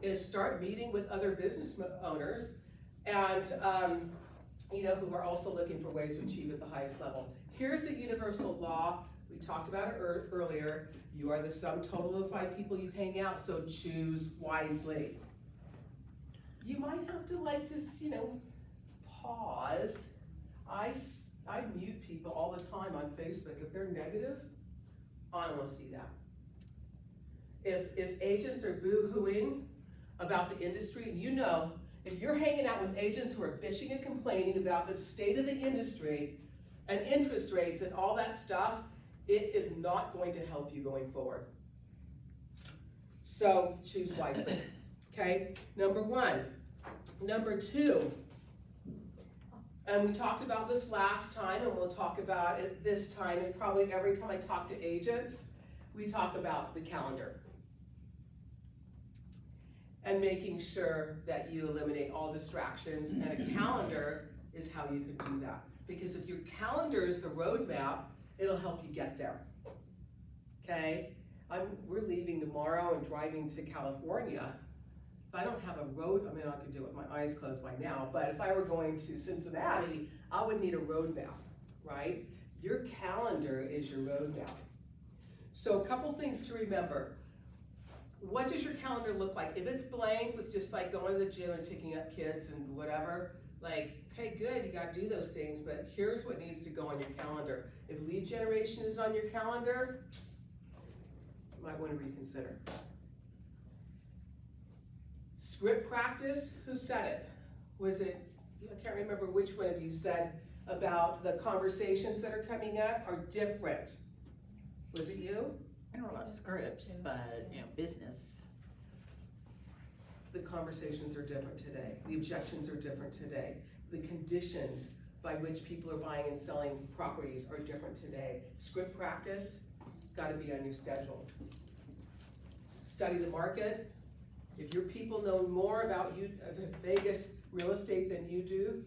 is start meeting with other business owners and who are also looking for ways to achieve at the highest level. Here's the universal law. We talked about it earlier. You are the sum total of 5 people you hang out, so choose wisely. You might have to just pause. I mute people all the time on Facebook. If they're negative, I don't want to see that. If agents are boo-hooing about the industry, if you're hanging out with agents who are bitching and complaining about the state of the industry and interest rates and all that stuff, it is not going to help you going forward. So choose wisely, okay? Number 1. Number 2, and we talked about this last time, and we'll talk about it this time, and probably every time I talk to agents, we talk about the calendar. And making sure that you eliminate all distractions, and a calendar is how you can do that. Because if your calendar is the roadmap, it'll help you get there, okay? We're leaving tomorrow and driving to California. If I don't have a road, I could do it with my eyes closed by now, but if I were going to Cincinnati, I would need a roadmap, right? Your calendar is your roadmap. So a couple things to remember. What does your calendar look like? If it's blank with just going to the gym and picking up kids and whatever, okay, good, you gotta do those things, but here's what needs to go on your calendar. If lead generation is on your calendar, you might want to reconsider. Script practice, who said it? Was it, I can't remember which one of you said about the conversations that are coming up are different. Was it you? I don't know about scripts, but business. The conversations are different today. The objections are different today. The conditions by which people are buying and selling properties are different today. Script practice, gotta be on your schedule. Study the market. If your people know more about Vegas real estate than you do,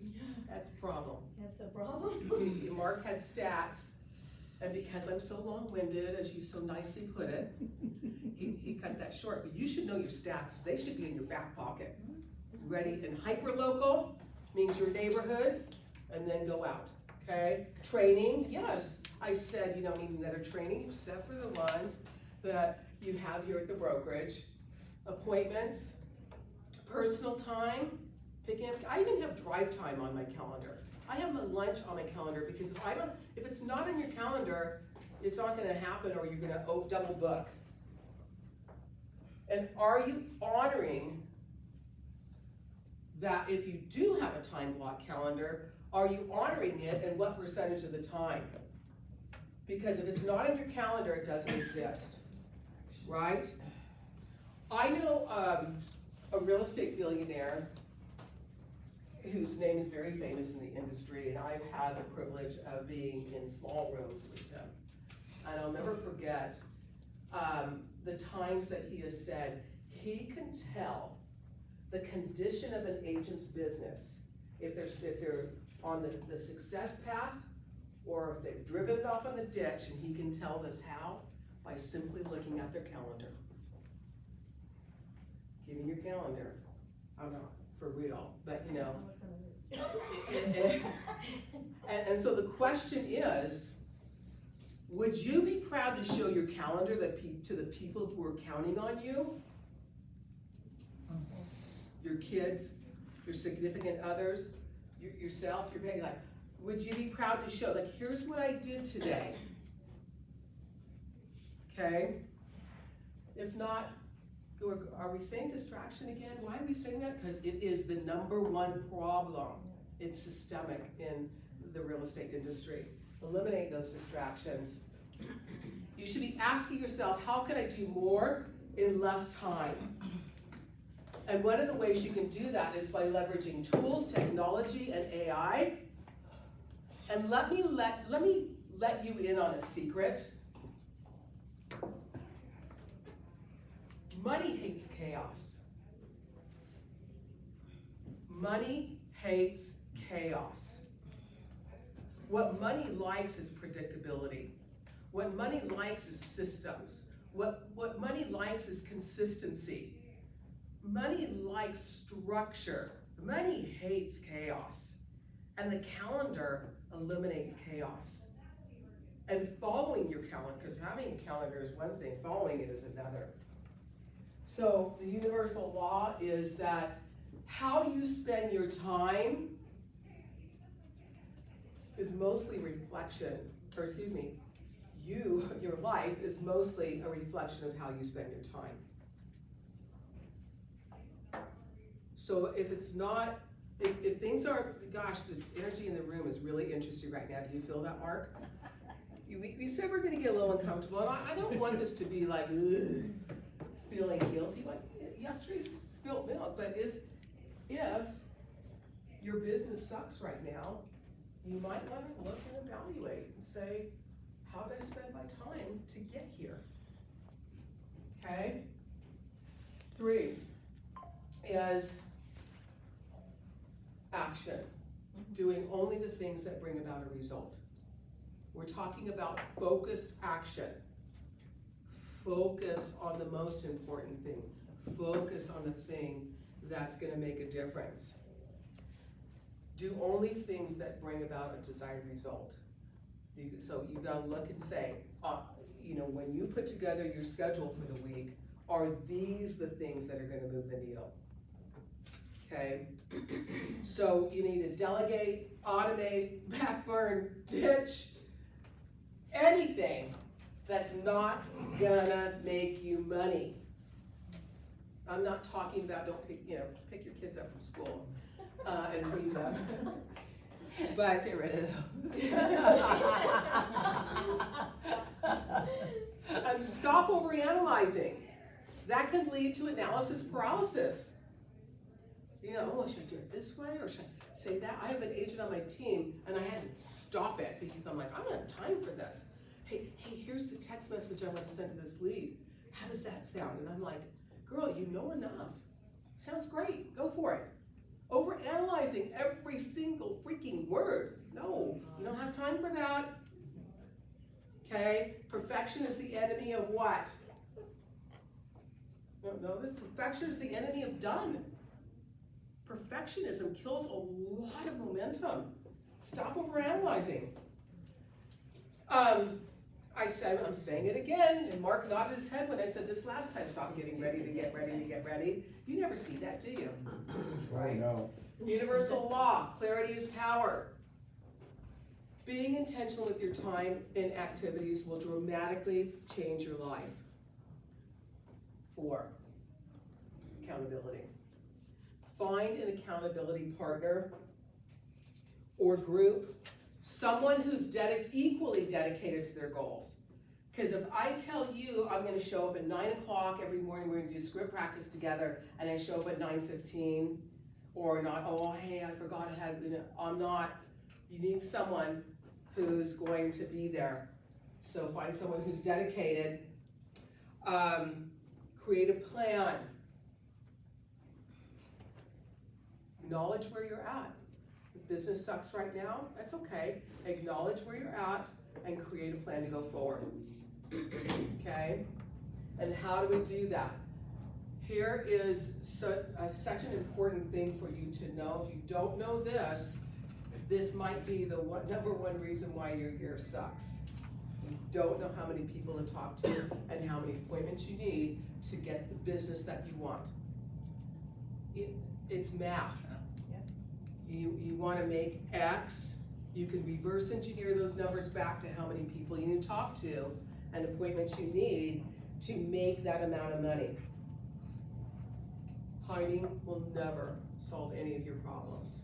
that's a problem. That's a problem. Mark had stats, and because I'm so long-winded, as you so nicely put it, he cut that short. But you should know your stats. They should be in your back pocket. Ready? And hyper-local means your neighborhood, and then go out, okay? Training, yes. I said you don't need another training except for the ones that you have here at the brokerage, appointments, personal time, picking up, I even have drive time on my calendar. I have my lunch on my calendar because if it's not on your calendar, it's not gonna happen or you're gonna double book. And are you honoring that if you do have a time block calendar, are you honoring it and what percentage of the time? Because if it's not on your calendar, it doesn't exist, right? I know a real estate billionaire whose name is very famous in the industry, and I've had the privilege of being in small rooms with him. And I'll never forget the times that he has said he can tell the condition of an agent's business if they're on the success path or if they've driven it off in the ditch, and he can tell us how by simply looking at their calendar. Give me your calendar. I'm not for real, but you know. And so the question is, would you be proud to show your calendar to the people who are counting on you? Your kids, your significant others, yourself, your baby, like, would you be proud to show, like, here's what I did today? Okay? If not, are we saying distraction again? Why are we saying that? Because it is the #1 problem. It's systemic in the real estate industry. Eliminate those distractions. You should be asking yourself, how can I do more in less time? And one of the ways you can do that is by leveraging tools, technology, and AI. And let me let you in on a secret. Money hates chaos. Money hates chaos. What money likes is predictability. What money likes is systems. What money likes is consistency. Money likes structure. Money hates chaos. And the calendar eliminates chaos. And following your calendar, because having a calendar is one thing, following it is another. So the universal law is that how you spend your time is mostly your life is mostly a reflection of how you spend your time. So if it's not, if things aren't, gosh, the energy in the room is really interesting right now. Do you feel that, Mark? We said we're gonna get a little uncomfortable, and I don't want this to be like, ugh, feeling guilty, like yesterday's spilt milk, but if your business sucks right now, you might want to look and evaluate and say, how did I spend my time to get here? Okay? 3 is action. Doing only the things that bring about a result. We're talking about focused action. Focus on the most important thing. Focus on the thing that's going to make a difference. Do only things that bring about a desired result. So you gotta look and say, when you put together your schedule for the week, are these the things that are going to move the needle? Okay. So you need to delegate, automate, backburn, ditch, anything that's not gonna make you money. I'm not talking about don't pick your kids up from school and feed them. But Get rid of those. And stop overanalyzing. That can lead to analysis paralysis. Should I do it this way or should I say that? I have an agent on my team and I had to stop it because I'm like, I don't have time for this. Hey, here's the text message I want to send to this lead. How does that sound? And I'm like, girl, you know enough. Sounds great, go for it. Overanalyzing every single freaking word. No, you don't have time for that. Okay, perfection is the enemy of what? No, this perfection is the enemy of done. Perfectionism kills a lot of momentum. Stop overanalyzing. I said, I'm saying it again, and Mark nodded his head when I said this last time, stop getting ready to get ready to get ready. You never see that, do you? I know. Universal law, clarity is power. Being intentional with your time and activities will dramatically change your life. 4, accountability. Find an accountability partner or group, someone who's equally dedicated to their goals. Because if I tell you I'm gonna show up at 9 o'clock every morning, we're gonna do script practice together, and I show up at 9:15, or not, oh, hey, I forgot I had, I'm not. You need someone who's going to be there. So find someone who's dedicated, create a plan. Acknowledge where you're at. If business sucks right now, that's okay. Acknowledge where you're at and create a plan to go forward. Okay? And how do we do that? Here is such an important thing for you to know. If you don't know this, this might be the number one reason why your year sucks. You don't know how many people to talk to and how many appointments you need to get the business that you want. It's math. You want to make X, you can reverse engineer those numbers back to how many people you need to talk to and appointments you need to make that amount of money. Hiding will never solve any of your problems.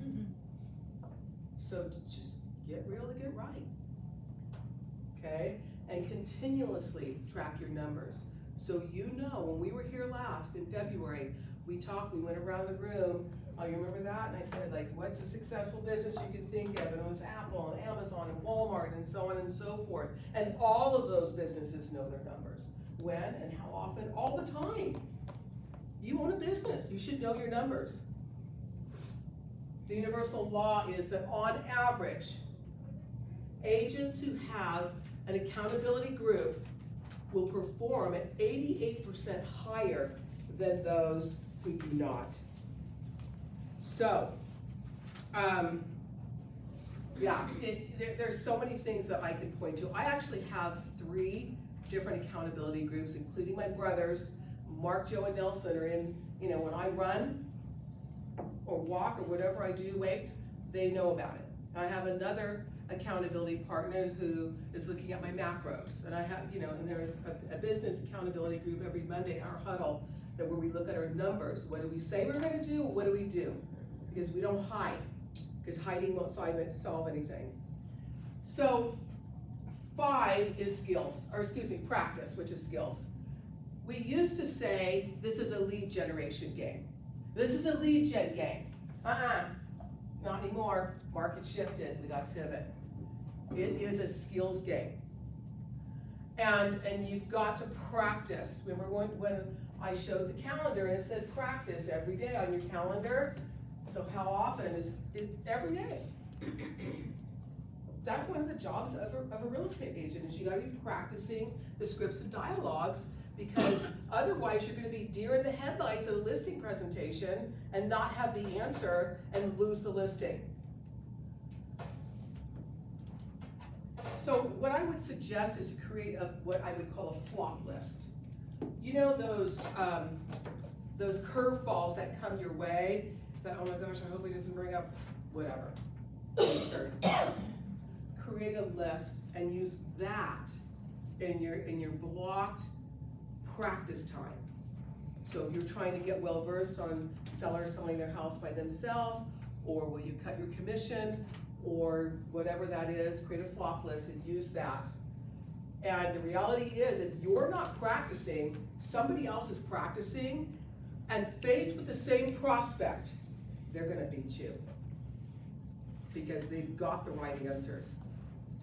So just get real to get right. Okay? And continuously track your numbers. So you know, when we were here last in February, we went around the room. Oh, you remember that? And I said, like, what's a successful business you can think of? And it was Apple and Amazon and Walmart and so on and so forth. And all of those businesses know their numbers. When and how often? All the time. You own a business. You should know your numbers. The universal law is that on average, agents who have an accountability group will perform at 88% higher than those who do not. So, there's so many things that I can point to. I actually have 3 different accountability groups, including my brothers. Mark, Joe, and Nelson are in, when I run or walk or whatever I do, weights, they know about it. I have another accountability partner who is looking at my macros. And I have, and there's a business accountability group every Monday, our huddle, where we look at our numbers. What do we say we're gonna do? What do we do? Because we don't hide, because hiding won't solve anything. So 5 is practice, which is skills. We used to say, this is a lead generation game. This is a lead gen game. Not anymore. Market shifted, we got to pivot. It is a skills game. And you've got to practice. Remember when I showed the calendar and it said practice every day on your calendar? So how often is it? Every day. That's one of the jobs of a real estate agent, is you gotta be practicing the scripts and dialogues, because otherwise you're gonna be deer in the headlights at a listing presentation and not have the answer and lose the listing. So what I would suggest is to create what I would call a flop list. You know those curveballs that come your way, that, oh my gosh, I hope he doesn't bring up whatever. Create a list and use that in your blocked practice time. So if you're trying to get well versed on sellers selling their house by themselves, or will you cut your commission, or whatever that is, create a flop list and use that. And the reality is, if you're not practicing, somebody else is practicing, and faced with the same prospect, they're gonna beat you. Because they've got the right answers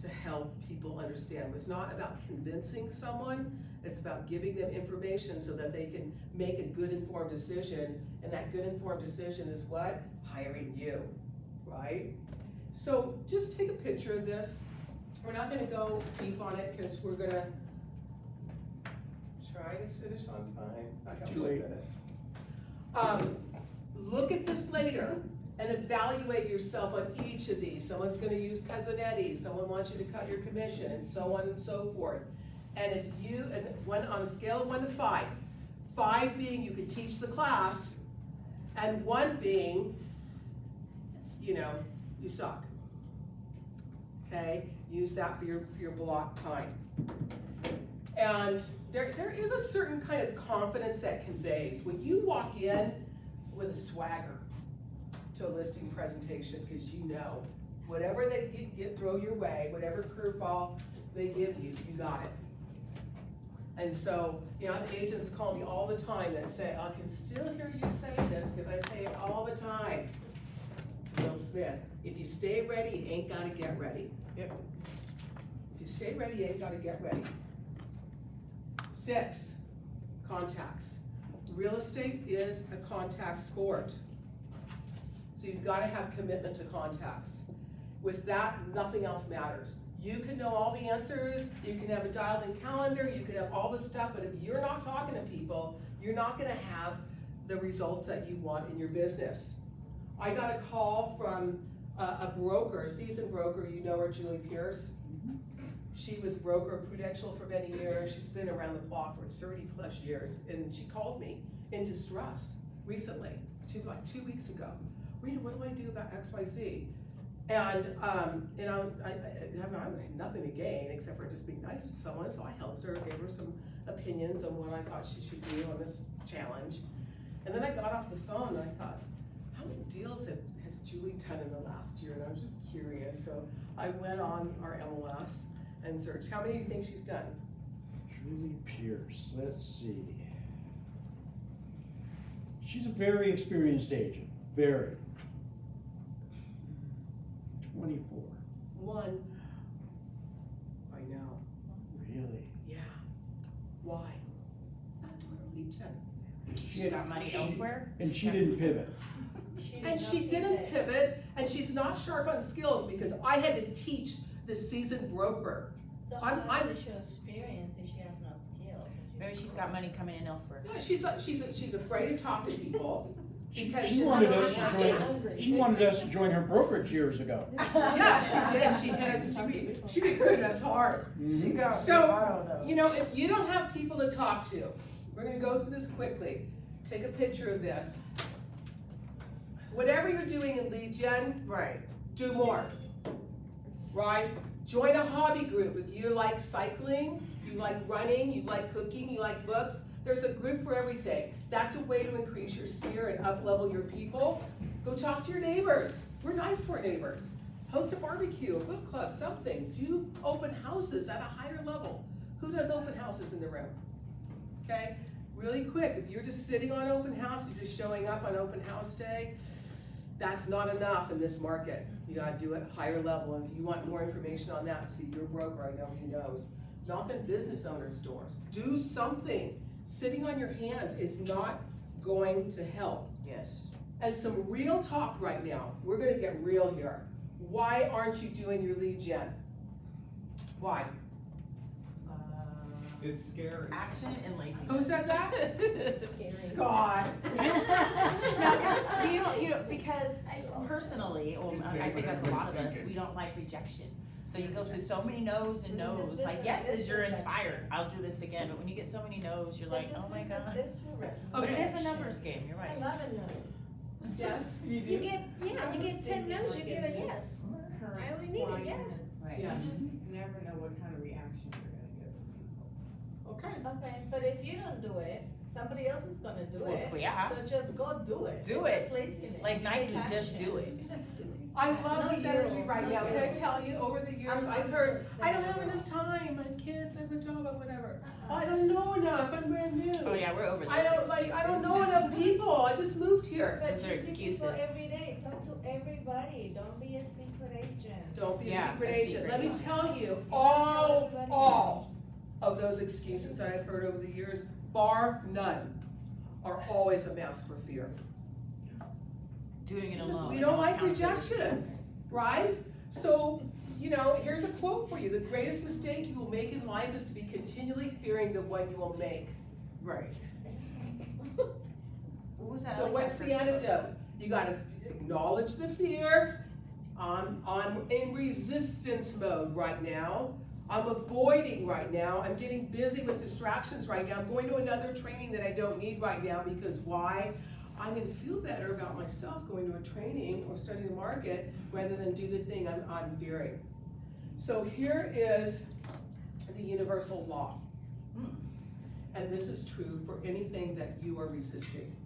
to help people understand. It's not about convincing someone, it's about giving them information so that they can make a good informed decision, and that good informed decision is what? Hiring you, right? So just take a picture of this. We're not gonna go deep on it because we're gonna try to finish on time. I got Too late. 1 minute. Look at this later and evaluate yourself on each of these. Someone's gonna use Cousin Eddie, someone wants you to cut your commission, and so on and so forth. And if you, and one, on a scale of 1 to 5, 5 being you can teach the class, and 1 being, you know, you suck. Okay, use that for your block time. And there is a certain kind of confidence that conveys when you walk in with a swagger to a listing presentation, because you know whatever they throw your way, whatever curveball they give you, you got it. And so, you know, I have agents call me all the time that say, I can still hear you say this because I say it all the time. It's Will Smith. If you stay ready, you ain't gotta get ready. Yep. If you stay ready, you ain't gotta get ready. 6, contacts. Real estate is a contact sport. So you've gotta have commitment to contacts. With that, nothing else matters. You can know all the answers, you can have a dialed in calendar, you can have all this stuff, but if you're not talking to people, you're not gonna have the results that you want in your business. I got a call from a broker, a seasoned broker, you know her, Julie Pierce. She was broker of Prudential for many years. She's been around the block for 30 plus years. And she called me in distress recently, like 2 weeks ago. Rena, what do I do about XYZ? And you know, I have nothing to gain except for just being nice to someone. So I helped her, gave her some opinions on what I thought she should do on this challenge. And then I got off the phone and I thought, how many deals has Julie done in the last year? And I was just curious. So I went on our MLS and searched. How many do you think she's done? Julie Pierce, let's see. She's a very experienced agent, very. 24. 1. I know. Really? Yeah. Why? Not doing her lead gen. She's got money elsewhere? And she didn't pivot. And she didn't pivot, and she's not sharp on skills because I had to teach the seasoned broker. So I'm- how does she show experience if she has no skills? Maybe she's got money coming in elsewhere. Yeah, she's afraid to talk to people because She she's wanted not us to answers. join, she wanted us to join her brokerage years ago. Yeah, she did. She hit us. She recruited us hard. She got So, you know, if you don't have people to talk to, we're gonna go through this quickly. Take a picture of this. Whatever you're doing in lead gen, Right. do more, right? Join a hobby group. If you like cycling, you like running, you like cooking, you like books, there's a group for everything. That's a way to increase your sphere and up-level your people. Go talk to your neighbors. We're nice to our neighbors. Host a barbecue, a book club, something. Do open houses at a higher level. Who does open houses in the room? Okay, really quick, if you're just sitting on open house, you're just showing up on open house day, that's not enough in this market. You gotta do it higher level. And if you want more information on that, see your broker, I know he knows. Knock on business owners' doors. Do something. Sitting on your hands is not going to help. Yes. And some real talk right now. We're gonna get real here. Why aren't you doing your lead gen? Why? It's scary. Action and laziness. Who said that? Scott. No, you know, because personally, well, I think that's a lot of us, we don't like rejection. So you go through so many no's and no's, like yeses, you're inspired, I'll do this again, but when you get so many no's, you're like, oh my god. But it is a numbers game, you're right. I love a no. Yes, you do. You get 10 no's, you get a yes. I only need a yes. Right. Yes. You never know what kind of reaction you're gonna get from people. Okay. Okay, but if you don't do it, somebody else is gonna do Well, it. yeah. So just go do it. Do It's it. just laziness. Like Nike, Take just action. do it. I love No this energy you. right now. No Can I you. tell you, over the years, I'm I've heard, not I don't have enough time, I have kids, I have a job, or whatever. I don't know enough, I'm brand new. Oh yeah, we're over this. I don't know enough people, I just moved here. But Those are you see people excuses. every day, talk to everybody, don't be a secret agent. Don't be a Yeah, secret a agent. secret Let me agent. tell you, tell all everybody. of those excuses that I've heard over the years, bar none, are always a mask for fear. Doing it Because alone. we and don't no like accountability. rejection, right? So, you know, here's a quote for you. The greatest mistake you will make in life is to be continually fearing the one you will make. Right. What was that So other what's guy the first? antidote? You gotta acknowledge the fear. I'm in resistance mode right now. I'm avoiding right now. I'm getting busy with distractions right now. I'm going to another training that I don't need right now because why? I'm gonna feel better about myself going to a training or studying the market rather than do the thing I'm fearing. So here is the universal law. And this is true for anything that you are resisting.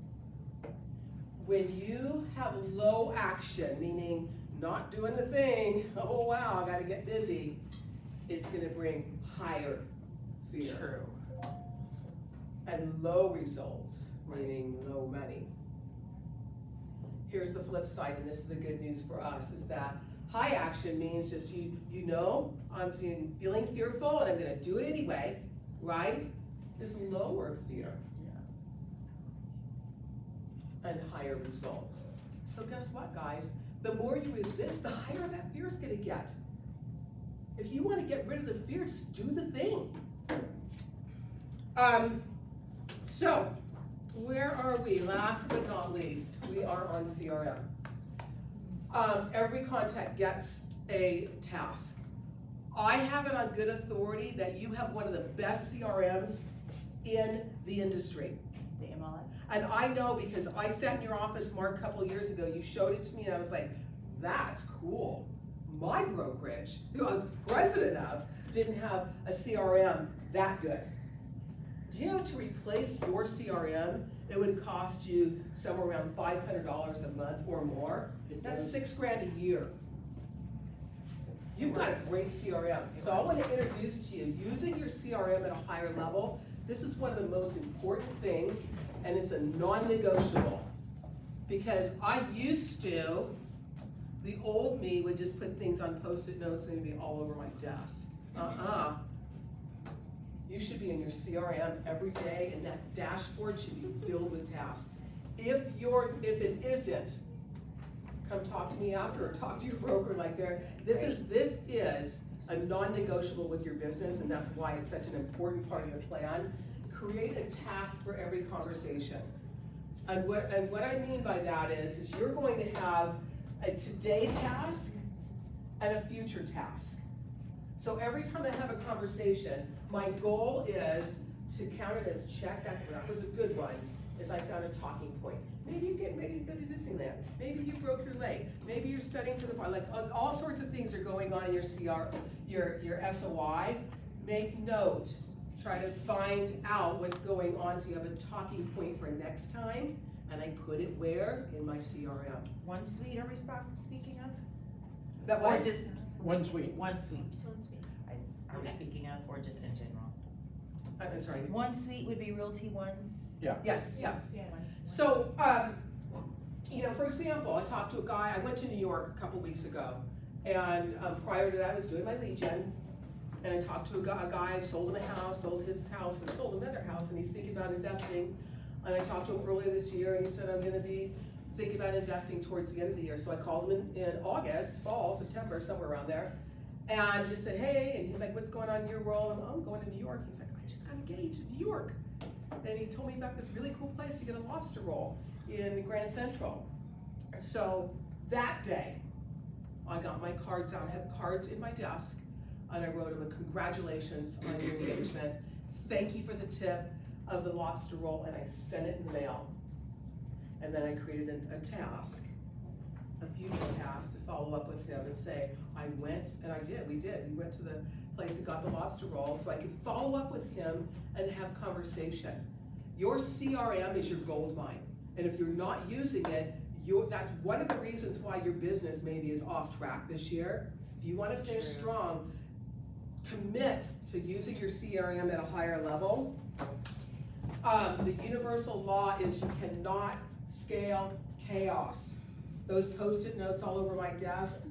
When you have low action, meaning not doing the thing, oh wow, I gotta get busy, it's gonna bring higher fear. True. And low results, meaning low money. Here's the flip side, and this is the good news for us, is that high action means just you know, I'm feeling fearful and I'm gonna do it anyway, right? Is lower fear. And higher results. So guess what, guys? The more you resist, the higher that fear is gonna get. If you wanna get rid of the fear, just do the thing. So, where are we? Last but not least, we are on CRM. Every contact gets a task. I have it on good authority that you have one of the best CRMs in the industry. The MLS. And I know because I sat in your office, Mark, a couple of years ago, you showed it to me and I was like, that's cool. My brokerage, who I was president of, didn't have a CRM that good. Do you know to replace your CRM, it would cost you somewhere around $500 a month or more? That's $6,000 a year. You've got a great CRM. So I want to introduce to you, using your CRM at a higher level, this is one of the most important things, and it's a non-negotiable. Because I used to, the old me would just put things on Post-it notes and they'd be all over my desk. You should be in your CRM every day, and that dashboard should be filled with tasks. If it isn't, come talk to me after or talk to your broker like there. This is a non-negotiable with your business, and that's why it's such an important part of the plan. Create a task for every conversation. And what I mean by that is you're going to have a today task and a future task. So every time I have a conversation, my goal is to count it as check. That was a good one. Is I found a talking point. Maybe you're getting ready to go to Disneyland. Maybe you broke your leg. Maybe you're studying for the bar. Like all sorts of things are going on in your your SOI. Make note. Try to find out what's going on so you have a talking point for next time. And I put it where? In my CRM. One suite are we speaking of? That Or one. just One suite. one suite? Are we speaking of, or just in general? I'm sorry. One suite would be Realty One's. Yes. Yeah. So, for example, I talked to a guy, I went to New York a couple weeks ago, and prior to that I was doing my lead gen, and I talked to a guy, sold him a house, sold his house, and sold another house, and he's thinking about investing. And I talked to him earlier this year, and he said, I'm gonna be thinking about investing towards the end of the year. So I called him in August, fall, September, somewhere around there, and just said, hey, and he's like, what's going on in your world? I'm going to New York. He's like, I just got engaged in New York. And he told me about this really cool place to get a lobster roll in Grand Central. So that day, I got my cards out. I had cards in my desk, and I wrote him a congratulations on your engagement. Thank you for the tip of the lobster roll, and I sent it in the mail. And then I created a task, a future task to follow up with him and say, I went, and we went to the place that got the lobster roll so I could follow up with him and have conversation. Your CRM is your gold mine. And if you're not using it, that's one of the reasons why your business maybe is off track this year. If you want to finish strong, commit to using your CRM at a higher level. The universal law is you cannot scale chaos. Those Post-it notes all over my desk,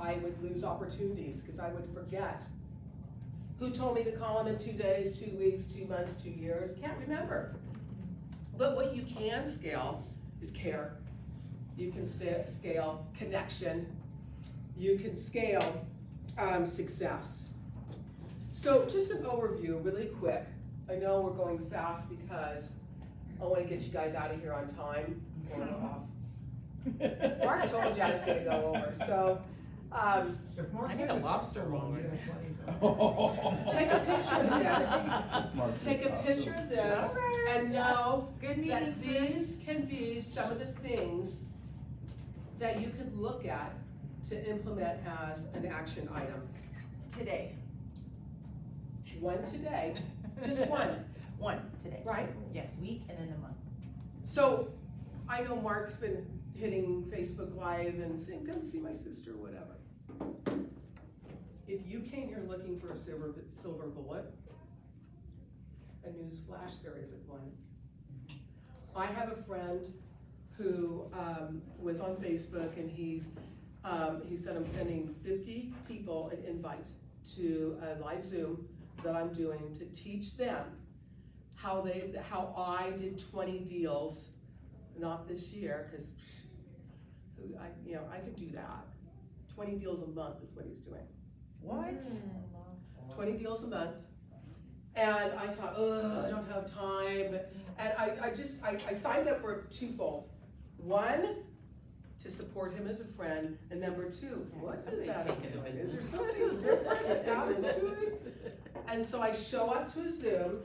I would lose opportunities because I would forget. Who told me to call them in 2 days, 2 weeks, 2 months, 2 years? Can't remember. But what you can scale is care. You can scale connection. You can scale success. So just an overview really quick. I know we're going fast because I want to get you guys out of here on time or off Mark told you I was gonna go over, so, If Mark I need had a it lobster so long, roll. he'd have plenty of take a picture of this. Take a picture of this and know Good meeting, that sis. these can be some of the things that you could look at to implement as an action item. Today. One today, just one, One today. right? Yes, week and then a month. So, I know Mark's been hitting Facebook Live and saying, come see my sister, whatever. If you came here looking for a silver bullet, a news flash, there isn't one. I have a friend who was on Facebook and he said, I'm sending 50 people an invite to a live Zoom that I'm doing to teach them how I did 20 deals, not this year, because I could do that. 20 deals a month is what he's doing. What? 20 deals a month. And I thought, ugh, I don't have time. And I signed up for twofold. One, to support him as a friend, and number two, what is Adam doing? Is there something different that Adam's doing? And so I show up to a Zoom,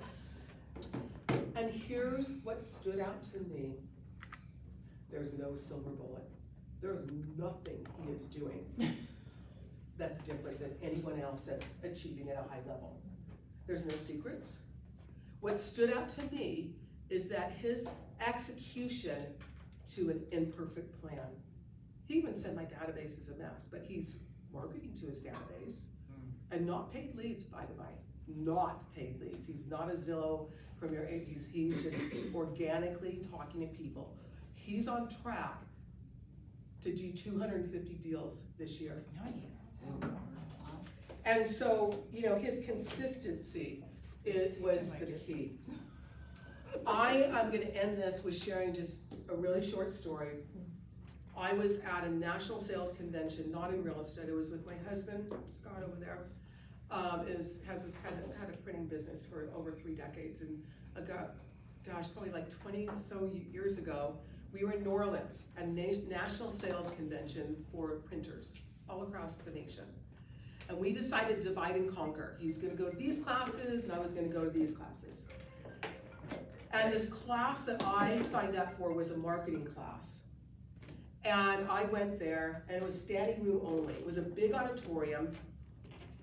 and here's what stood out to me. There's no silver bullet. There's nothing he is doing that's different than anyone else that's achieving at a high level. There's no secrets. What stood out to me is that his execution to an imperfect plan. He even said my database is a mess, but he's marketing to his database. And not paid leads, by the way. Not paid leads. He's not a Zillow Premier. He's just organically talking to people. He's on track to do 250 deals this year. Nice. And so, his consistency was the key. I am gonna end this with sharing just a really short story. I was at a national sales convention, not in real estate. I was with my husband, Scott over there. Had a printing business for over 3 decades, and probably like 20 so years ago, we were in New Orleans, a national sales convention for printers all across the nation. And we decided to divide and conquer. He was gonna go to these classes, and I was gonna go to these classes. And this class that I signed up for was a marketing class. And I went there, and it was standing room only. It was a big auditorium,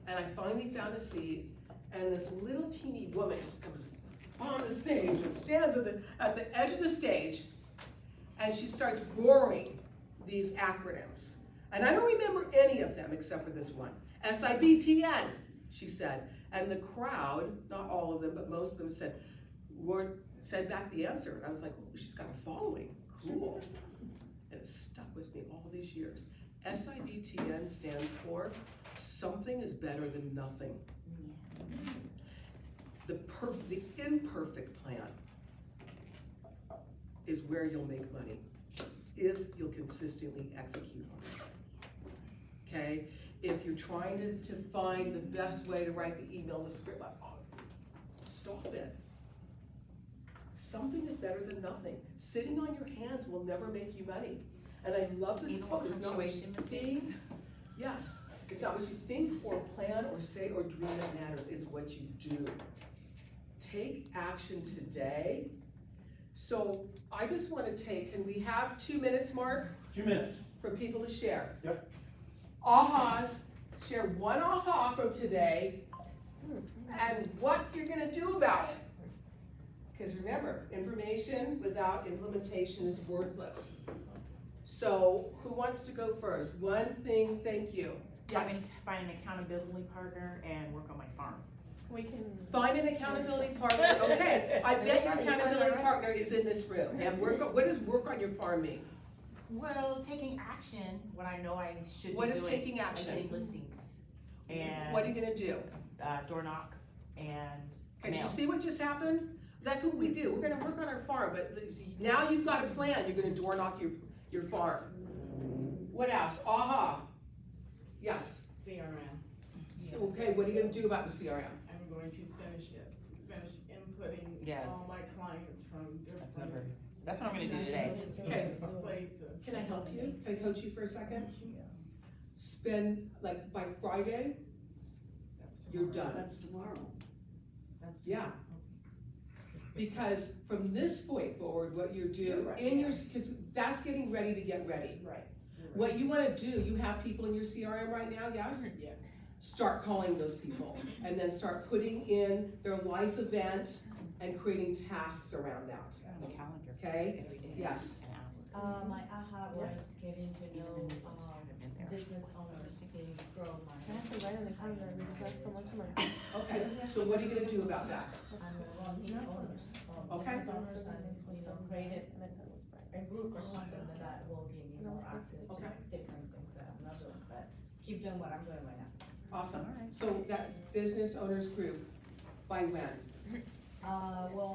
and I finally found a seat, and this little teeny woman just comes on the stage and stands at the edge of the stage, and she starts roaring these acronyms. And I don't remember any of them except for this one. SIBTN, she said. And the crowd, not all of them, but most of them said back the answer. And I was like, oh, she's got a following, cool. And it stuck with me all these years. SIBTN stands for something is better than nothing. The imperfect plan is where you'll make money if you'll consistently execute on it. Okay? If you're trying to find the best way to write the email, the script, stop it. Something is better than nothing. Sitting on your hands will never make you money. And I love this quote. It's not what you think. Yes. It's not what you think or plan or say or dream that matters. It's what you do. Take action today. So I just want to can we have 2 minutes, Mark? 2 minutes. For people to share. Yep. Ahas. Share one aha from today and what you're going to do about it. Because remember, information without implementation is worthless. So who wants to go first? One thing, thank you. I'm going Yes. to find an accountability partner and work on my farm. We can. Find an accountability partner. Okay, I bet your accountability partner is in this room. And what does work on your farm mean? Well, taking action when I know I should What be is doing. taking action? Getting listings and What are you gonna do? door knock and Okay, do mail. you see what just happened? That's what we do. We're gonna work on our farm, but now you've got a plan. You're gonna door knock your farm. What else? Aha. Yes. CRM. So, okay, what are you gonna do about the CRM? I'm going to finish inputting Yes. all my clients from That's different never- That's what I'm gonna do today. Okay. Can I help you? Can I coach you for a second? Spend, like, by Friday, you're done. That's tomorrow. Yeah. Because from this point forward, what you're doing Right. in your, because that's getting ready to get ready. Right. What you wanna do, you have people in your CRM right now, yes? Yeah. Start calling those people and then start putting in their life event and creating tasks around that. The calendar. Okay? Every day. Yes. An hour. My aha was getting to know, Even if I haven't been there. business owners to grow my. Okay, so what are you gonna do about that? I'm gonna meet owners, Okay. business owners and, create a group or something that will give me more access to Okay. different things that I'm not doing, but keep doing what I'm doing right now. Awesome. So that business owners group, by when? Well,